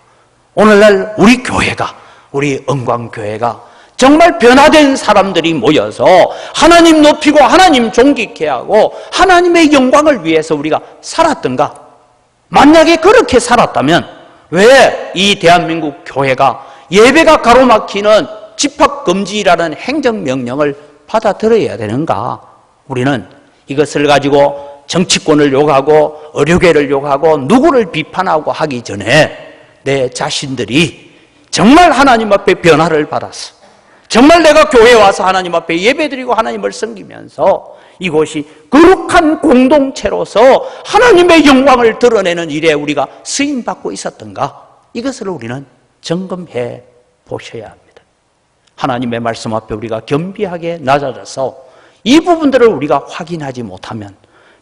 오늘날 우리 교회가, 우리 은광교회가 정말 변화된 사람들이 모여서 하나님 높이고 하나님 존귀케 하고 하나님의 영광을 위해서 우리가 살았던가? 만약에 그렇게 살았다면 왜 이 대한민국 교회가 예배가 가로막히는 집합금지라는 행정명령을 받아들여야 되는가? 우리는 이것을 가지고 정치권을 욕하고 의료계를 욕하고 누구를 비판하고 하기 전에 내 자신들이 정말 하나님 앞에 변화를 받았어, 정말 내가 교회에 와서 하나님 앞에 예배드리고 하나님을 섬기면서 이곳이 거룩한 공동체로서 하나님의 영광을 드러내는 일에 우리가 쓰임받고 있었던가? 이것을 우리는 점검해 보셔야 합니다. 하나님의 말씀 앞에 우리가 겸비하게 낮아져서 이 부분들을 우리가 확인하지 못하면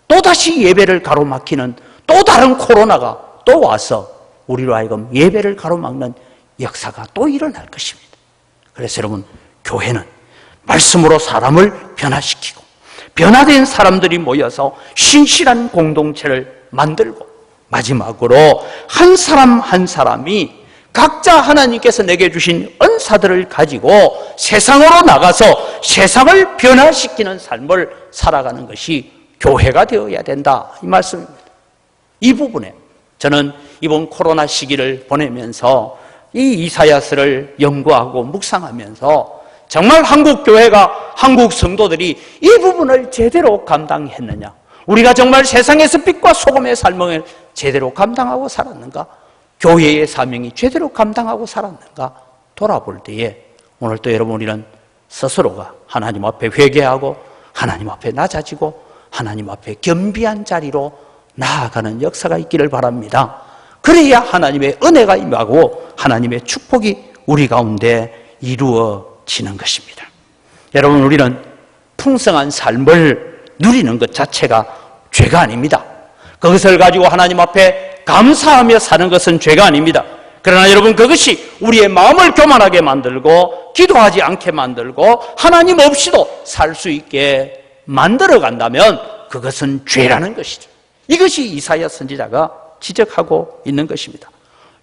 또다시 예배를 가로막히는 또 다른 코로나가 또 와서 우리로 하여금 예배를 가로막는 역사가 또 일어날 것입니다. 그래서 여러분, 교회는 말씀으로 사람을 변화시키고 변화된 사람들이 모여서 신실한 공동체를 만들고 마지막으로 한 사람 한 사람이 각자 하나님께서 내게 주신 은사들을 가지고 세상으로 나가서 세상을 변화시키는 삶을 살아가는 것이 교회가 되어야 된다, 이 말씀입니다. 이 부분에 저는 이번 코로나 시기를 보내면서 이 이사야서를 연구하고 묵상하면서 정말 한국 교회가, 한국 성도들이 이 부분을 제대로 감당했느냐, 우리가 정말 세상에서 빛과 소금의 삶을 제대로 감당하고 살았는가? 교회의 사명이 제대로 감당하고 살았는가? 돌아볼 때에 오늘 또 여러분 우리는 스스로가 하나님 앞에 회개하고 하나님 앞에 낮아지고 하나님 앞에 겸비한 자리로 나아가는 역사가 있기를 바랍니다. 그래야 하나님의 은혜가 임하고 하나님의 축복이 우리 가운데 이루어지는 것입니다. 여러분, 우리는 풍성한 삶을 누리는 것 자체가 죄가 아닙니다. 그것을 가지고 하나님 앞에 감사하며 사는 것은 죄가 아닙니다. 그러나 여러분, 그것이 우리의 마음을 교만하게 만들고 기도하지 않게 만들고 하나님 없이도 살 수 있게 만들어 간다면 그것은 죄라는 것이죠. 이것이 이사야 선지자가 지적하고 있는 것입니다.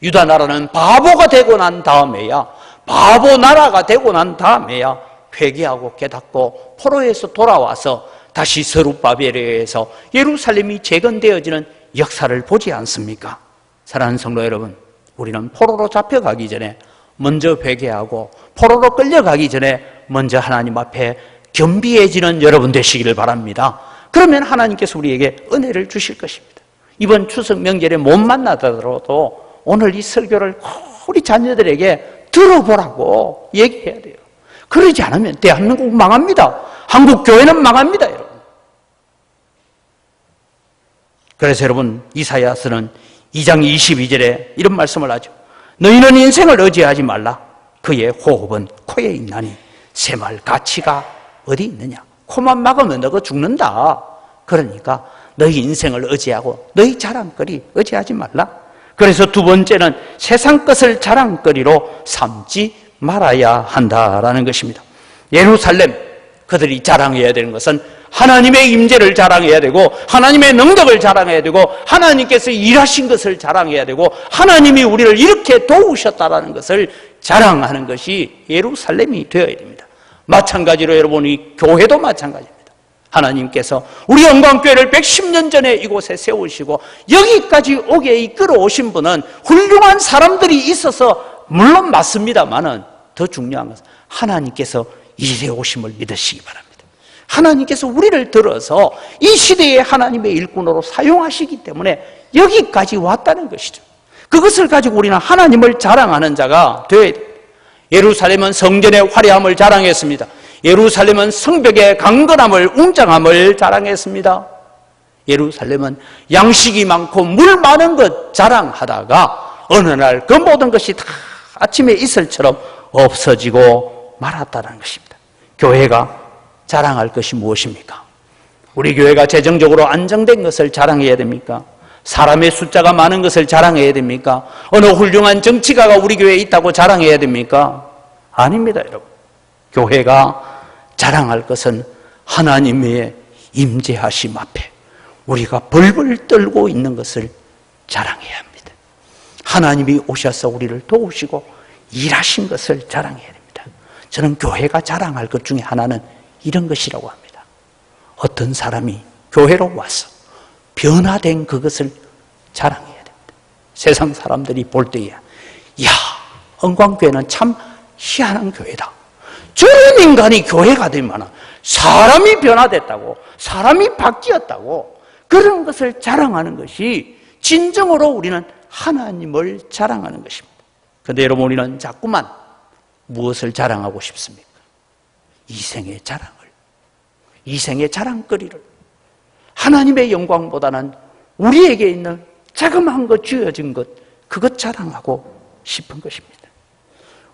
유다 나라는 바보가 되고 난 다음에야, 바보 나라가 되고 난 다음에야 회개하고 깨닫고 포로에서 돌아와서 다시 스룹바벨에 의해서 예루살렘이 재건되어지는 역사를 보지 않습니까? 사랑하는 성도 여러분, 우리는 포로로 잡혀가기 전에 먼저 회개하고 포로로 끌려가기 전에 먼저 하나님 앞에 겸비해지는 여러분 되시기를 바랍니다. 그러면 하나님께서 우리에게 은혜를 주실 것입니다. 이번 추석 명절에 못 만나더라도 오늘 이 설교를 우리 자녀들에게 들어보라고 얘기해야 돼요. 그러지 않으면 대한민국 망합니다. 한국 교회는 망합니다, 여러분. 그래서 여러분, 이사야서는 2장 22절에 이런 말씀을 하죠. 너희는 인생을 의지하지 말라. 그의 호흡은 코에 있나니 새말 가치가 어디 있느냐. 코만 막으면 너가 죽는다. 그러니까 너희 인생을 의지하고 너희 자랑거리 의지하지 말라. 그래서 두 번째는 세상 것을 자랑거리로 삼지 말아야 한다라는 것입니다. 예루살렘, 그들이 자랑해야 되는 것은 하나님의 임재를 자랑해야 되고 하나님의 능력을 자랑해야 되고 하나님께서 일하신 것을 자랑해야 되고 하나님이 우리를 이렇게 도우셨다라는 것을 자랑하는 것이 예루살렘이 되어야 됩니다. 마찬가지로 여러분, 이 교회도 마찬가지입니다. 하나님께서 우리 영광교회를 110년 전에 이곳에 세우시고 여기까지 오게 이끌어 오신 분은 훌륭한 사람들이 있어서 물론 맞습니다만은 더 중요한 것은 하나님께서 이래 오심을 믿으시기 바랍니다. 하나님께서 우리를 들어서 이 시대에 하나님의 일꾼으로 사용하시기 때문에 여기까지 왔다는 것이죠. 그것을 가지고 우리는 하나님을 자랑하는 자가 되어야 됩니다. 예루살렘은 성전의 화려함을 자랑했습니다. 예루살렘은 성벽의 강건함을, 웅장함을 자랑했습니다. 예루살렘은 양식이 많고 물 많은 것 자랑하다가 어느 날 그 모든 것이 다 아침에 이슬처럼 없어지고 말았다는 것입니다. 교회가 자랑할 것이 무엇입니까? 우리 교회가 재정적으로 안정된 것을 자랑해야 됩니까? 사람의 숫자가 많은 것을 자랑해야 됩니까? 어느 훌륭한 정치가가 우리 교회에 있다고 자랑해야 됩니까? 아닙니다, 여러분. 교회가 자랑할 것은 하나님의 임재하심 앞에 우리가 벌벌 떨고 있는 것을 자랑해야 합니다. 하나님이 오셔서 우리를 도우시고 일하신 것을 자랑해야 됩니다. 저는 교회가 자랑할 것 중에 하나는 이런 것이라고 합니다. 어떤 사람이 교회로 와서 변화된 그것을 자랑해야 됩니다. 세상 사람들이 볼 때에 야, 은광교회는 참 희한한 교회다. 저런 인간이 교회가 되면 사람이 변화됐다고, 사람이 바뀌었다고, 그런 것을 자랑하는 것이 진정으로 우리는 하나님을 자랑하는 것입니다. 그런데 여러분, 우리는 자꾸만 무엇을 자랑하고 싶습니까? 이생의 자랑을, 이생의 자랑거리를, 하나님의 영광보다는 우리에게 있는 자그마한 것, 주어진 것, 그것 자랑하고 싶은 것입니다.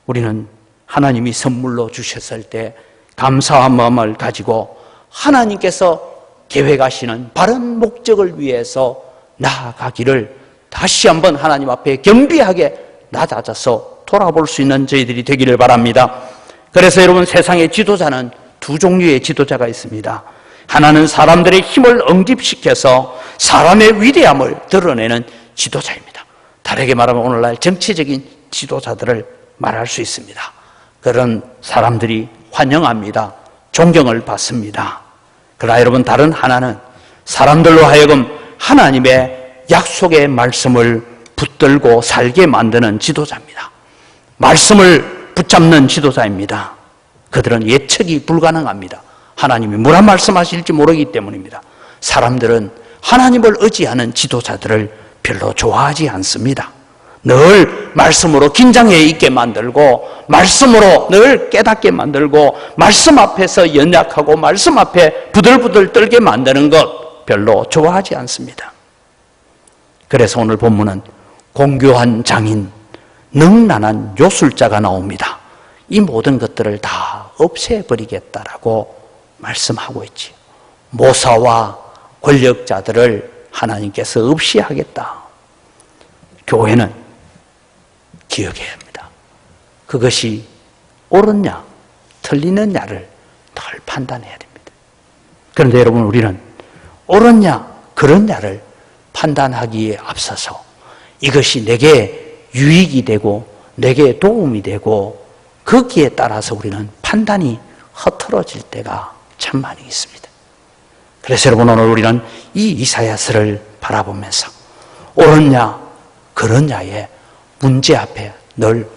우리는 하나님이 선물로 주셨을 때 감사한 마음을 가지고 하나님께서 계획하시는 바른 목적을 위해서 나아가기를 다시 한번 하나님 앞에 겸비하게 낮아져서 돌아볼 수 있는 저희들이 되기를 바랍니다. 그래서 여러분, 세상의 지도자는 두 종류의 지도자가 있습니다. 하나는 사람들의 힘을 응집시켜서 사람의 위대함을 드러내는 지도자입니다. 다르게 말하면 오늘날 정치적인 지도자들을 말할 수 있습니다. 그런 사람들이 환영합니다. 존경을 받습니다. 그러나 여러분, 다른 하나는 사람들로 하여금 하나님의 약속의 말씀을 붙들고 살게 만드는 지도자입니다. 말씀을 붙잡는 지도자입니다. 그들은 예측이 불가능합니다. 하나님이 뭐라 말씀하실지 모르기 때문입니다. 사람들은 하나님을 의지하는 지도자들을 별로 좋아하지 않습니다. 늘 말씀으로 긴장해 있게 만들고, 말씀으로 늘 깨닫게 만들고, 말씀 앞에서 연약하고 말씀 앞에 부들부들 떨게 만드는 것 별로 좋아하지 않습니다. 그래서 오늘 본문은 공교한 장인, 능란한 요술자가 나옵니다. 이 모든 것들을 다 없애버리겠다라고 말씀하고 있지요. 모사와 권력자들을 하나님께서 없이 하겠다. 교회는 기억해야 합니다. 그것이 옳으냐 틀리느냐를 늘 판단해야 됩니다. 그런데 여러분, 우리는 옳으냐 그렇냐를 판단하기에 앞서서 이것이 내게 유익이 되고 내게 도움이 되고 거기에 따라서 우리는 판단이 흐트러질 때가 참 많이 있습니다. 그래서 여러분, 오늘 우리는 이 이사야서를 바라보면서 옳으냐 그렇냐의 문제 앞에 늘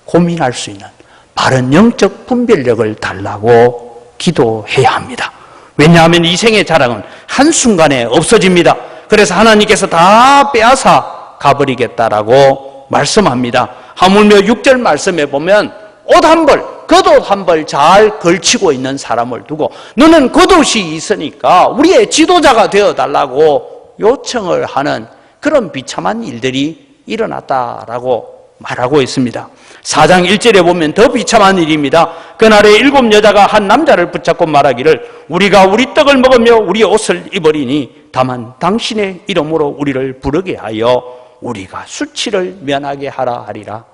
고민할 수 있는 바른 영적 분별력을 달라고 기도해야 합니다. 왜냐하면 이 생의 자랑은 한순간에 없어집니다. 그래서 하나님께서 다 빼앗아 가버리겠다라고 말씀합니다. 하물며 6절 말씀에 보면 옷 한 벌, 겉옷 한 벌 잘 걸치고 있는 사람을 두고 너는 겉옷이 있으니까 우리의 지도자가 되어달라고 요청을 하는 그런 비참한 일들이 일어났다라고 말하고 있습니다. 4장 1절에 보면 더 비참한 일입니다. 그날에 7 여자가 한 남자를 붙잡고 말하기를 우리가 우리 떡을 먹으며 우리 옷을 입으리니 다만 당신의 이름으로 우리를 부르게 하여 우리가 수치를 면하게 하라 하리라.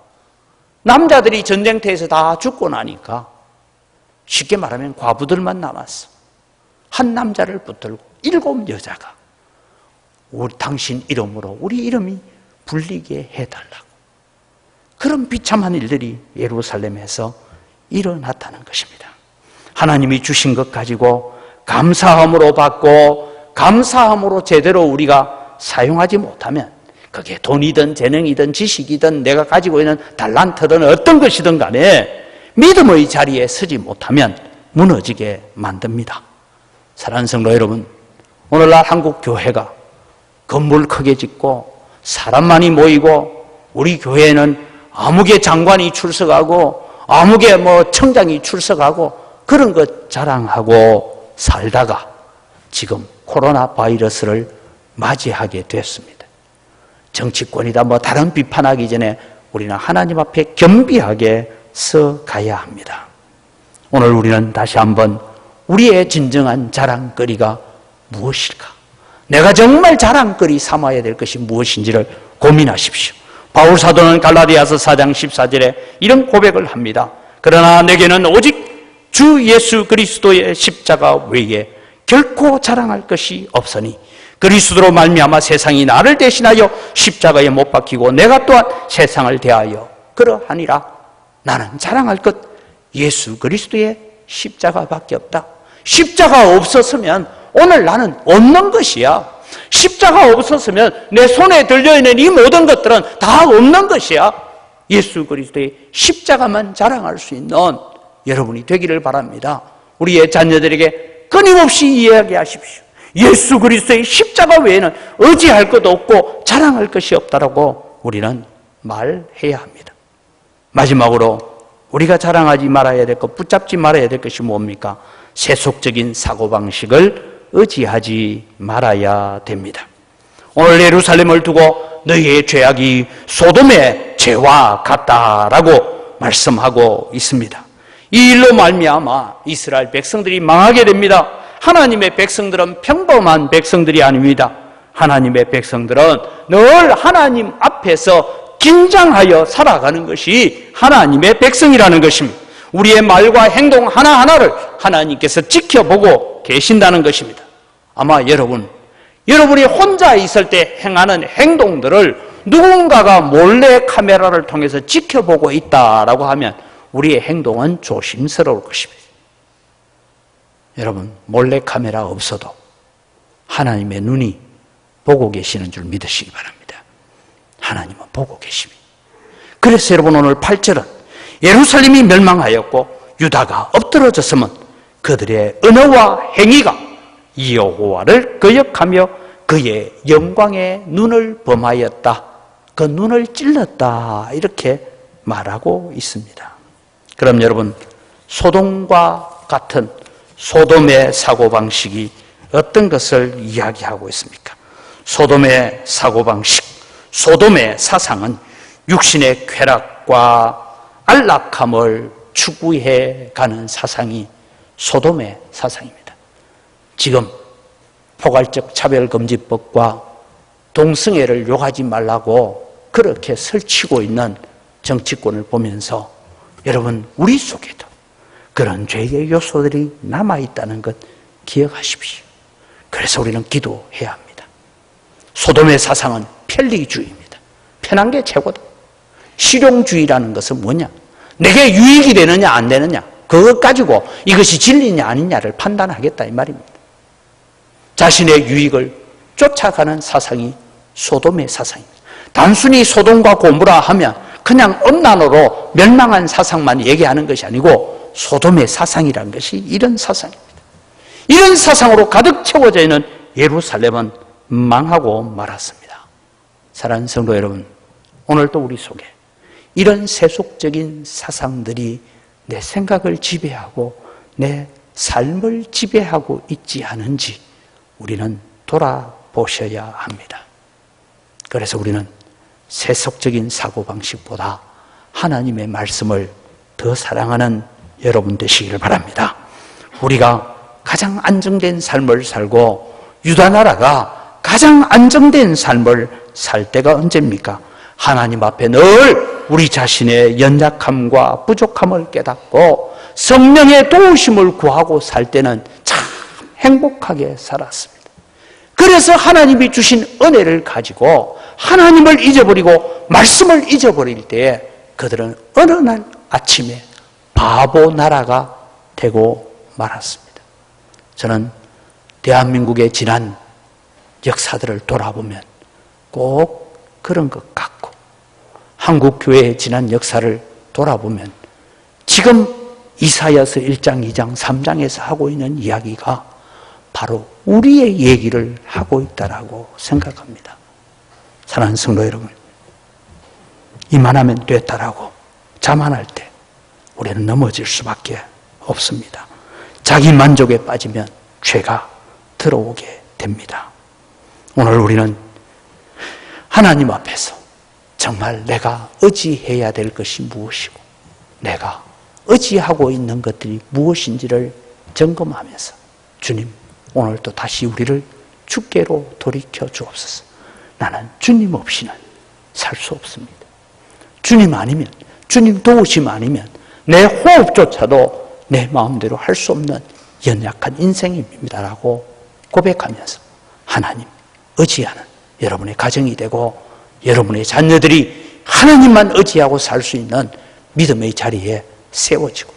남자들이 전쟁터에서 다 죽고 나니까 쉽게 말하면 과부들만 남았어. 한 남자를 붙들고 7 여자가 우리 당신 이름으로 우리 이름이 불리게 해달라고. 그런 비참한 일들이 예루살렘에서 일어났다는 것입니다. 하나님이 주신 것 가지고 감사함으로 받고 감사함으로 제대로 우리가 사용하지 못하면 그게 돈이든 재능이든 지식이든 내가 가지고 있는 달란트든 어떤 것이든 간에 믿음의 자리에 서지 못하면 무너지게 만듭니다. 사랑하는 성도 여러분, 오늘날 한국 교회가 건물 크게 짓고 사람 많이 모이고 우리 교회에는 아무개 장관이 출석하고 아무개 청장이 출석하고 그런 것 자랑하고 살다가 지금 코로나 바이러스를 맞이하게 됐습니다. 정치권이다 다른 비판하기 전에 우리는 하나님 앞에 겸비하게 서 가야 합니다. 오늘 우리는 다시 한번 우리의 진정한 자랑거리가 무엇일까? 내가 정말 자랑거리 삼아야 될 것이 무엇인지를 고민하십시오. 바울 사도는 갈라디아서 4장 14절에 이런 고백을 합니다. 그러나 내게는 오직 주 예수 그리스도의 십자가 외에 결코 자랑할 것이 없으니 그리스도로 말미암아 세상이 나를 대신하여 십자가에 못 박히고 내가 또한 세상을 대하여 그러하니라. 나는 자랑할 것 예수 그리스도의 십자가밖에 없다. 십자가 없었으면 오늘 나는 없는 것이야. 십자가 없었으면 내 손에 들려있는 이 모든 것들은 다 없는 것이야. 예수 그리스도의 십자가만 자랑할 수 있는 여러분이 되기를 바랍니다. 우리의 자녀들에게 끊임없이 이야기하십시오. 예수 그리스도의 십자가 외에는 의지할 것도 없고 자랑할 것이 없다라고 우리는 말해야 합니다. 마지막으로 우리가 자랑하지 말아야 될 것, 붙잡지 말아야 될 것이 뭡니까? 세속적인 사고방식을 의지하지 말아야 됩니다. 오늘 예루살렘을 두고 너희의 죄악이 소돔의 죄와 같다라고 말씀하고 있습니다. 이 일로 말미암아 이스라엘 백성들이 망하게 됩니다. 하나님의 백성들은 평범한 백성들이 아닙니다. 하나님의 백성들은 늘 하나님 앞에서 긴장하여 살아가는 것이 하나님의 백성이라는 것입니다. 우리의 말과 행동 하나하나를 하나님께서 지켜보고 계신다는 것입니다. 아마 여러분이 혼자 있을 때 행하는 행동들을 누군가가 몰래 카메라를 통해서 지켜보고 있다라고 하면 우리의 행동은 조심스러울 것입니다. 여러분, 몰래 카메라 없어도 하나님의 눈이 보고 계시는 줄 믿으시기 바랍니다. 하나님은 보고 계십니다. 그래서 여러분, 오늘 8절은 예루살렘이 멸망하였고 유다가 엎드러졌으면 그들의 언어와 행위가 여호와를 거역하며 그의 영광의 눈을 범하였다. 그 눈을 찔렀다. 이렇게 말하고 있습니다. 그럼 여러분, 소돔과 같은 소돔의 사고방식이 어떤 것을 이야기하고 있습니까? 소돔의 사고방식, 소돔의 사상은 육신의 쾌락과 안락함을 추구해 가는 사상이 소돔의 사상입니다. 지금 포괄적 차별금지법과 동성애를 욕하지 말라고 그렇게 설치고 있는 정치권을 보면서 여러분, 우리 속에도 그런 죄의 요소들이 남아있다는 것 기억하십시오. 그래서 우리는 기도해야 합니다. 소돔의 사상은 편리주의입니다. 편한 게 최고다. 실용주의라는 것은 뭐냐? 내게 유익이 되느냐 안 되느냐, 그것 가지고 이것이 진리냐 아니냐를 판단하겠다 이 말입니다. 자신의 유익을 쫓아가는 사상이 소돔의 사상입니다. 단순히 소돔과 고모라 하면 그냥 음란으로 멸망한 사상만 얘기하는 것이 아니고 소돔의 사상이라는 것이 이런 사상입니다. 이런 사상으로 가득 채워져 있는 예루살렘은 망하고 말았습니다. 사랑하는 성도 여러분, 오늘도 우리 속에 이런 세속적인 사상들이 내 생각을 지배하고 내 삶을 지배하고 있지 않은지 우리는 돌아보셔야 합니다. 그래서 우리는 세속적인 사고방식보다 하나님의 말씀을 더 사랑하는 여러분 되시기를 바랍니다. 우리가 가장 안정된 삶을 살고 유다 나라가 가장 안정된 삶을 살 때가 언제입니까? 하나님 앞에 늘 우리 자신의 연약함과 부족함을 깨닫고 성령의 도우심을 구하고 살 때는 참 행복하게 살았습니다. 그래서 하나님이 주신 은혜를 가지고 하나님을 잊어버리고 말씀을 잊어버릴 때에 그들은 어느 날 아침에 바보 나라가 되고 말았습니다. 저는 대한민국의 지난 역사들을 돌아보면 꼭 그런 것 같고, 한국 교회의 지난 역사를 돌아보면 지금 이사야서 1장, 2장, 3장에서 하고 있는 이야기가 바로 우리의 얘기를 하고 있다라고 생각합니다. 사랑하는 성도 여러분, 이만하면 됐다라고 자만할 때 우리는 넘어질 수밖에 없습니다. 자기 만족에 빠지면 죄가 들어오게 됩니다. 오늘 우리는 하나님 앞에서 정말 내가 의지해야 될 것이 무엇이고 내가 의지하고 있는 것들이 무엇인지를 점검하면서 주님, 오늘도 다시 우리를 주께로 돌이켜 주옵소서. 나는 주님 없이는 살 수 없습니다. 주님 아니면, 주님 도우심 아니면 내 호흡조차도 내 마음대로 할 수 없는 연약한 인생입니다라고 고백하면서 하나님 의지하는 여러분의 가정이 되고 여러분의 자녀들이 하나님만 의지하고 살 수 있는 믿음의 자리에 세워지고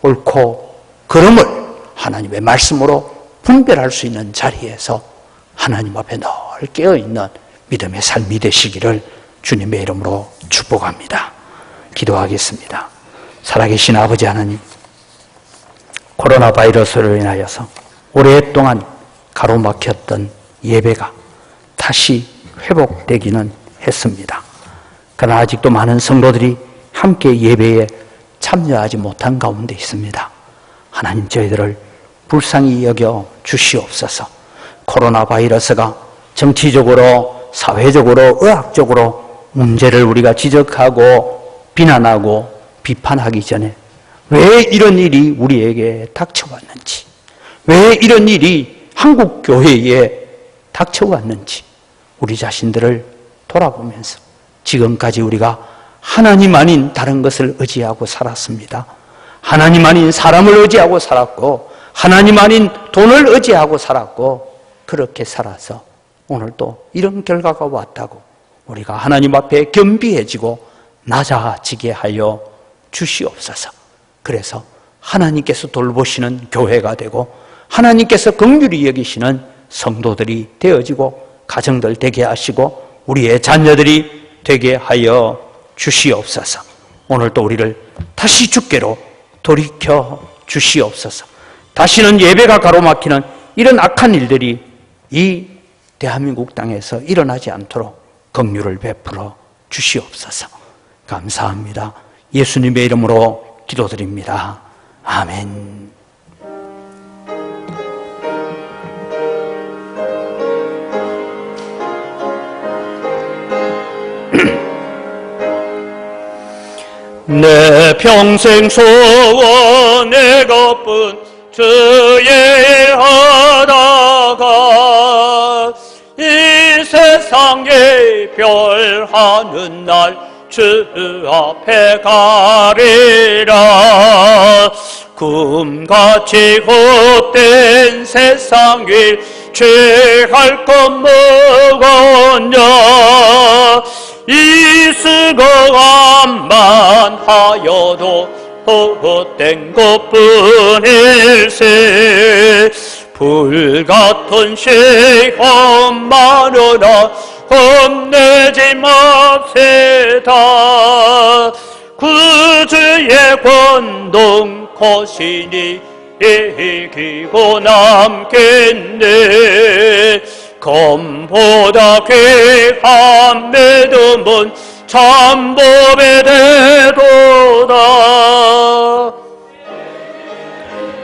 옳고 그름을 하나님의 말씀으로 분별할 수 있는 자리에서 하나님 앞에 늘 깨어있는 믿음의 삶이 되시기를 주님의 이름으로 축복합니다. 기도하겠습니다. 살아계신 아버지 하나님, 코로나 바이러스로 인하여서 오랫동안 가로막혔던 예배가 다시 회복되기는 했습니다. 그러나 아직도 많은 성도들이 함께 예배에 참여하지 못한 가운데 있습니다. 하나님, 저희들을 불쌍히 여겨 주시옵소서. 코로나 바이러스가 정치적으로, 사회적으로, 의학적으로 문제를 우리가 지적하고 비난하고 비판하기 전에 왜 이런 일이 우리에게 닥쳐왔는지, 왜 이런 일이 한국 교회에 닥쳐왔는지 우리 자신들을 돌아보면서 지금까지 우리가 하나님 아닌 다른 것을 의지하고 살았습니다. 하나님 아닌 사람을 의지하고 살았고 하나님 아닌 돈을 의지하고 살았고 그렇게 살아서 오늘 또 이런 결과가 왔다고 우리가 하나님 앞에 겸비해지고 낮아지게 하여 주시옵소서. 그래서 하나님께서 돌보시는 교회가 되고 하나님께서 긍휼히 여기시는 성도들이 되어지고 가정들 되게 하시고 우리의 자녀들이 되게 하여 주시옵소서. 오늘 또 우리를 다시 주께로 돌이켜 주시옵소서. 다시는 예배가 가로막히는 이런 악한 일들이 이 대한민국 땅에서 일어나지 않도록 긍휼을 베풀어 주시옵소서. 감사합니다. 예수님의 이름으로 기도드립니다. 아멘. 내 평생 소원 내 것뿐 주의 하다가 이 세상의 별 하는 날 주 앞에 가리라. 꿈같이 헛된 세상 일 죄할 것 뭐겠냐. 이 수고함만 하여도 헛된 것뿐일세. 불같은 시험만으나 겁내지 맙시다. 구주의 권동 거신이 이기고 남겠네. 검보다 귀한 믿음은 참법에 대도다.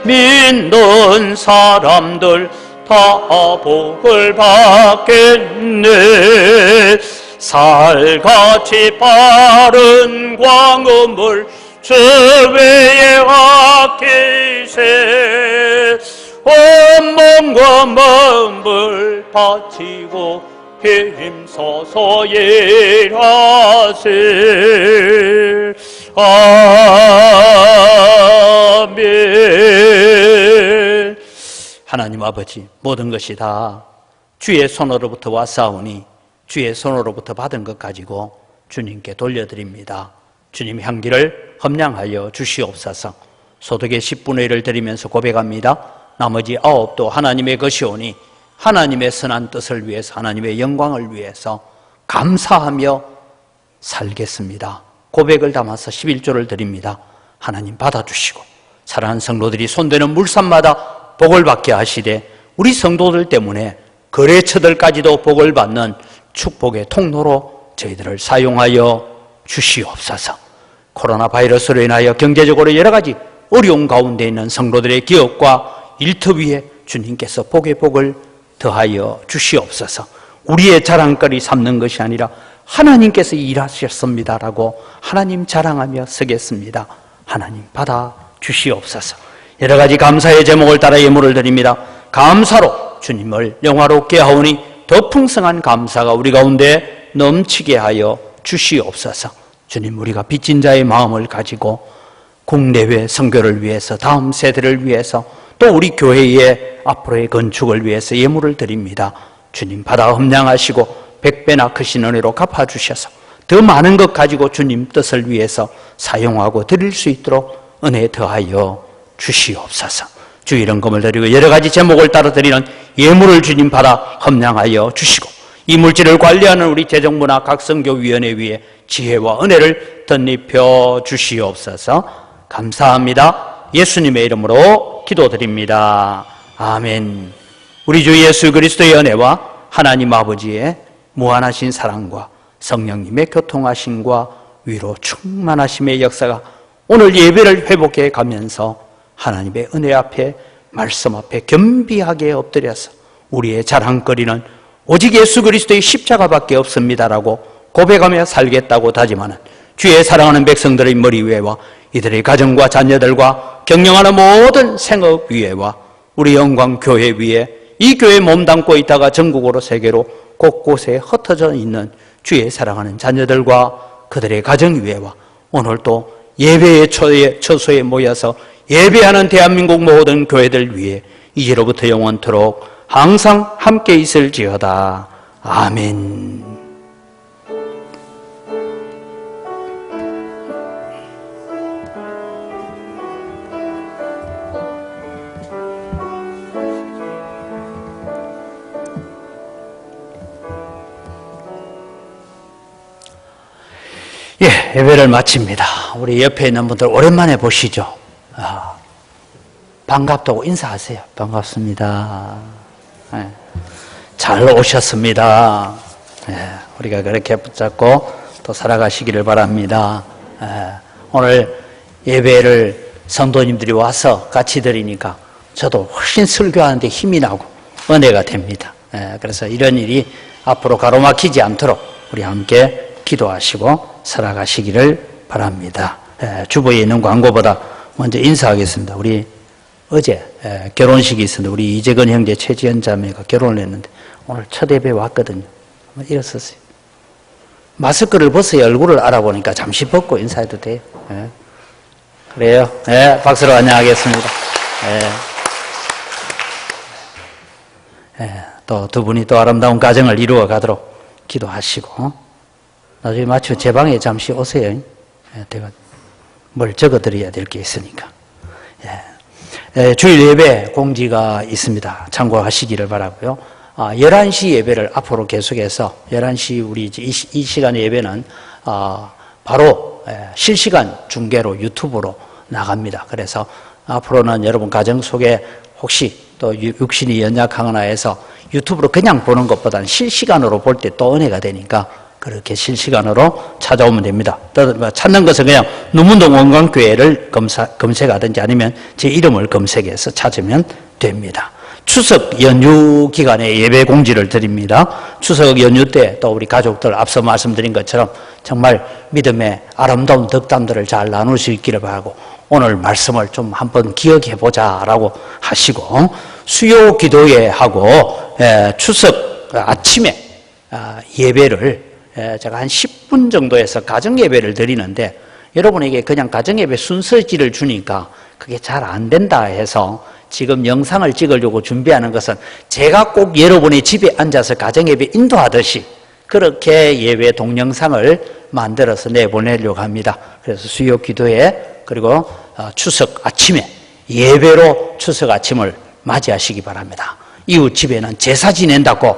믿는 사람들 다 복을 받겠네. 살같이 빠른 광음을 주 위에 아끼세. 온몸과 마음을 바치고 힘써서 일하세. 아멘. 하나님 아버지, 모든 것이 다 주의 손으로부터 왔사오니 주의 손으로부터 받은 것 가지고 주님께 돌려드립니다. 주님 향기를 험량하여 주시옵소서. 소득의 10분의 1을 드리면서 고백합니다. 나머지 9도 하나님의 것이오니 하나님의 선한 뜻을 위해서, 하나님의 영광을 위해서 감사하며 살겠습니다. 고백을 담아서 11조를 드립니다. 하나님 받아주시고 사랑하는 성도들이 손대는 물산마다 복을 받게 하시되 우리 성도들 때문에 거래처들까지도 복을 받는 축복의 통로로 저희들을 사용하여 주시옵소서. 코로나 바이러스로 인하여 경제적으로 여러 가지 어려운 가운데 있는 성도들의 기업과 일터 위에 주님께서 복의 복을 더하여 주시옵소서. 우리의 자랑거리 삼는 것이 아니라 하나님께서 일하셨습니다라고 하나님 자랑하며 서겠습니다. 하나님 받아 주시옵소서. 여러 가지 감사의 제목을 따라 예물을 드립니다. 감사로 주님을 영화롭게 하오니 더 풍성한 감사가 우리 가운데 넘치게 하여 주시옵소서. 주님, 우리가 빚진 자의 마음을 가지고 국내외 선교를 위해서, 다음 세대를 위해서, 또 우리 교회의 앞으로의 건축을 위해서 예물을 드립니다. 주님 받아 험량하시고 100배나 크신 은혜로 갚아주셔서 더 많은 것 가지고 주님 뜻을 위해서 사용하고 드릴 수 있도록 은혜 더하여 주시옵소서. 주 이런금을 드리고 여러 가지 제목을 따라 드리는 예물을 주님 받아 험량하여 주시고 이 물질을 관리하는 우리 재정부나 각 선교위원회 위에 지혜와 은혜를 덧입혀 주시옵소서. 감사합니다. 예수님의 이름으로 기도드립니다. 아멘. 우리 주 예수 그리스도의 은혜와 하나님 아버지의 무한하신 사랑과 성령님의 교통하심과 위로 충만하심의 역사가 오늘 예배를 회복해 가면서 하나님의 은혜 앞에, 말씀 앞에 겸비하게 엎드려서 우리의 자랑거리는 오직 예수 그리스도의 십자가밖에 없습니다라고 고백하며 살겠다고 다짐하는 주의 사랑하는 백성들의 머리 위에와 이들의 가정과 자녀들과 경영하는 모든 생업 위에와 우리 영광교회 위에 이 교회 몸담고 있다가 전국으로 세계로 곳곳에 흩어져 있는 주의 사랑하는 자녀들과 그들의 가정 위에와 오늘 또 예배의 처소에 모여서 예배하는 대한민국 모든 교회들 위에 이제로부터 영원토록 항상 함께 있을지어다. 아멘. 예배를 마칩니다. 우리 옆에 있는 분들 오랜만에 보시죠. 반갑다고 인사하세요. 반갑습니다. 예. 잘 오셨습니다. 예. 우리가 그렇게 붙잡고 또 살아가시기를 바랍니다. 예. 오늘 예배를 성도님들이 와서 같이 드리니까 저도 훨씬 설교하는데 힘이 나고 은혜가 됩니다. 예. 그래서 이런 일이 앞으로 가로막히지 않도록 우리 함께 기도하시고 살아가시기를 바랍니다. 예. 주보에 있는 광고보다 먼저 인사하겠습니다. 우리 어제 결혼식이 있었는데 우리 이재근 형제 최지연 자매가 결혼을 했는데 오늘 첫 예배 왔거든요. 일어섰어요. 마스크를 벗어야 얼굴을 알아보니까 잠시 벗고 인사해도 돼요. 예. 그래요. 예, 박수로 안녕하겠습니다. 예. 예, 또 두 분이 또 아름다운 가정을 이루어 가도록 기도하시고 나중에 마치고 제 방에 잠시 오세요. 예, 제가 뭘 적어드려야 될 게 있으니까. 예. 주일 예배 공지가 있습니다. 참고하시기를 바라고요. 11시 예배를 앞으로 계속해서 11시 우리 이 시간의 예배는 바로 실시간 중계로 유튜브로 나갑니다. 그래서 앞으로는 여러분 가정 속에 혹시 또 육신이 연약하거나 해서 유튜브로 그냥 보는 것보다는 실시간으로 볼 때 또 은혜가 되니까 그렇게 실시간으로 찾아오면 됩니다. 찾는 것은 그냥 누문동 원광교회를 검색하든지 아니면 제 이름을 검색해서 찾으면 됩니다. 추석 연휴 기간에 예배 공지를 드립니다. 추석 연휴 때 또 우리 가족들 앞서 말씀드린 것처럼 정말 믿음의 아름다운 덕담들을 잘 나눌 수 있기를 바라고 오늘 말씀을 좀 한번 기억해 보자라고 하시고 수요 기도회 하고 추석 아침에 예배를 제가 한 10분 정도에서 가정예배를 드리는데 여러분에게 그냥 가정예배 순서지를 주니까 그게 잘 안 된다 해서 지금 영상을 찍으려고 준비하는 것은 제가 꼭 여러분의 집에 앉아서 가정예배 인도하듯이 그렇게 예배 동영상을 만들어서 내보내려고 합니다. 그래서 수요 기도회 그리고 추석 아침에 예배로 추석 아침을 맞이하시기 바랍니다. 이웃 집에는 제사 지낸다고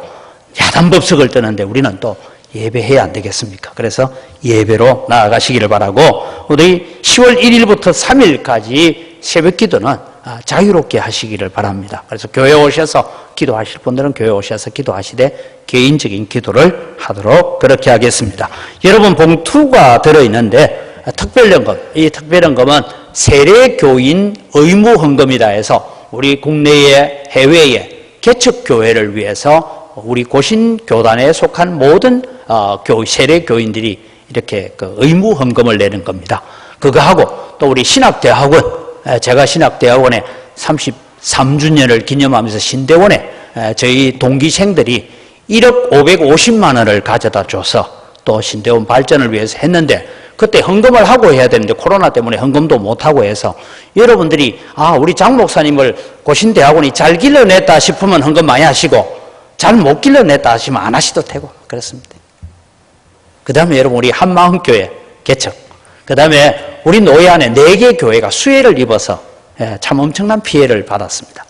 야단법석을 뜨는데 우리는 또 예배해야 안 되겠습니까? 그래서 예배로 나아가시기를 바라고 우리 10월 1일부터 3일까지 새벽 기도는 자유롭게 하시기를 바랍니다. 그래서 교회 오셔서 기도하실 분들은 교회 오셔서 기도하시되 개인적인 기도를 하도록 그렇게 하겠습니다. 여러분 봉투가 들어있는데 특별연금, 이 특별연금은 세례교인 의무헌금이라 해서 우리 국내에 해외에 개척교회를 위해서 우리 고신교단에 속한 모든 세례교인들이 이렇게 그 의무 헌금을 내는 겁니다. 그거하고 또 우리 신학대학원, 제가 신학대학원에 33주년을 기념하면서 신대원에 저희 동기생들이 1억 550만 원을 가져다 줘서 또 신대원 발전을 위해서 했는데 그때 헌금을 하고 해야 되는데 코로나 때문에 헌금도 못하고 해서 여러분들이 우리 장 목사님을 고신대학원이 잘 길러냈다 싶으면 헌금 많이 하시고 잘 못 길러냈다 하시면 안 하셔도 되고 그렇습니다. 그 다음에 여러분 우리 한마음교회 개척, 그 다음에 우리 노예 안에 4개 교회가 수해를 입어서 참 엄청난 피해를 받았습니다.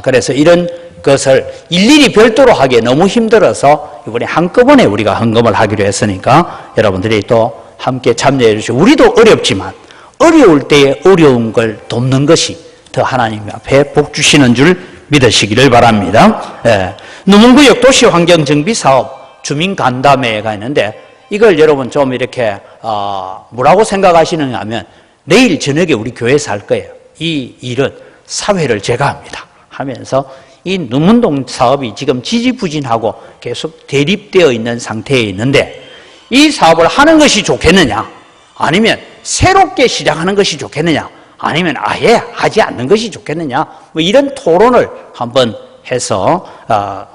그래서 이런 것을 일일이 별도로 하기에 너무 힘들어서 이번에 한꺼번에 우리가 헌금을 하기로 했으니까 여러분들이 또 함께 참여해 주시고 우리도 어렵지만 어려울 때에 어려운 걸 돕는 것이 더 하나님 앞에 복 주시는 줄 믿으시기를 바랍니다. 누문구역 도시환경정비사업 주민간담회가 있는데 이걸 여러분 좀 이렇게 뭐라고 생각하시느냐 하면 내일 저녁에 우리 교회에서 할 거예요. 이 일은 사회를 제가 합니다. 하면서 이 누문동 사업이 지금 지지부진하고 계속 대립되어 있는 상태에 있는데 이 사업을 하는 것이 좋겠느냐 아니면 새롭게 시작하는 것이 좋겠느냐 아니면 아예 하지 않는 것이 좋겠느냐 뭐 이런 토론을 한번 해서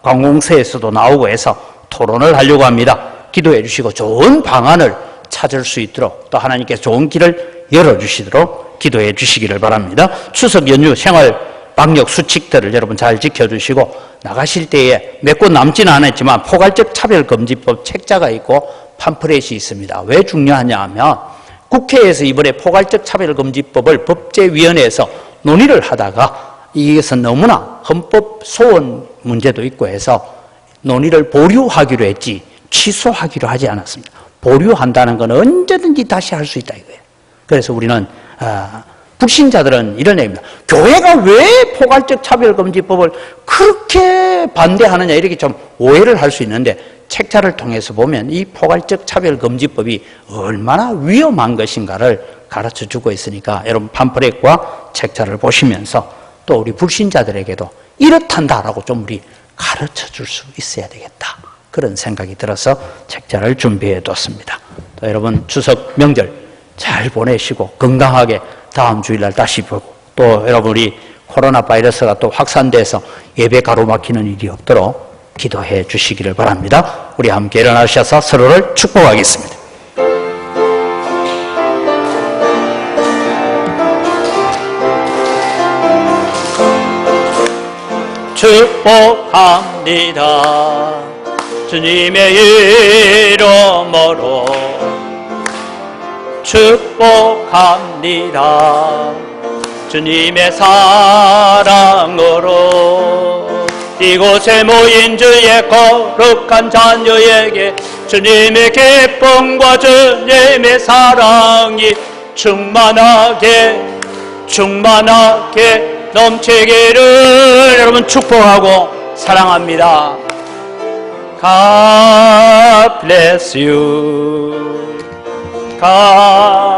관공서에서도 나오고 해서 토론을 하려고 합니다. 기도해 주시고 좋은 방안을 찾을 수 있도록 또 하나님께서 좋은 길을 열어주시도록 기도해 주시기를 바랍니다. 추석 연휴 생활 방역 수칙들을 여러분 잘 지켜주시고 나가실 때에 몇 곳 남지는 않았지만 포괄적 차별금지법 책자가 있고 팜플렛이 있습니다. 왜 중요하냐 하면 국회에서 이번에 포괄적 차별금지법을 법제위원회에서 논의를 하다가 이것은 너무나 헌법 소원 문제도 있고 해서 논의를 보류하기로 했지 취소하기로 하지 않았습니다. 보류한다는 건 언제든지 다시 할 수 있다 이거예요. 그래서 우리는 불신자들은 이런 얘기입니다. 교회가 왜 포괄적 차별금지법을 그렇게 반대하느냐 이렇게 좀 오해를 할 수 있는데 책자를 통해서 보면 이 포괄적 차별금지법이 얼마나 위험한 것인가를 가르쳐주고 있으니까 여러분 팜플렛과 책자를 보시면서 또 우리 불신자들에게도 이렇단다라고 좀 우리 가르쳐줄 수 있어야 되겠다. 그런 생각이 들어서 책자를 준비해뒀습니다. 또 여러분 추석 명절 잘 보내시고 건강하게 다음 주일날 다시 보고 또 여러분이 코로나 바이러스가 또 확산돼서 예배 가로막히는 일이 없도록 기도해 주시기를 바랍니다. 우리 함께 일어나셔서 서로를 축복하겠습니다. 축복합니다. 주님의 이름으로 축복합니다. 주님의 사랑으로 이곳에 모인 주의 거룩한 자녀에게 주님의 기쁨과 주님의 사랑이 충만하게 넘치기를 여러분 축복하고 사랑합니다. God bless you. God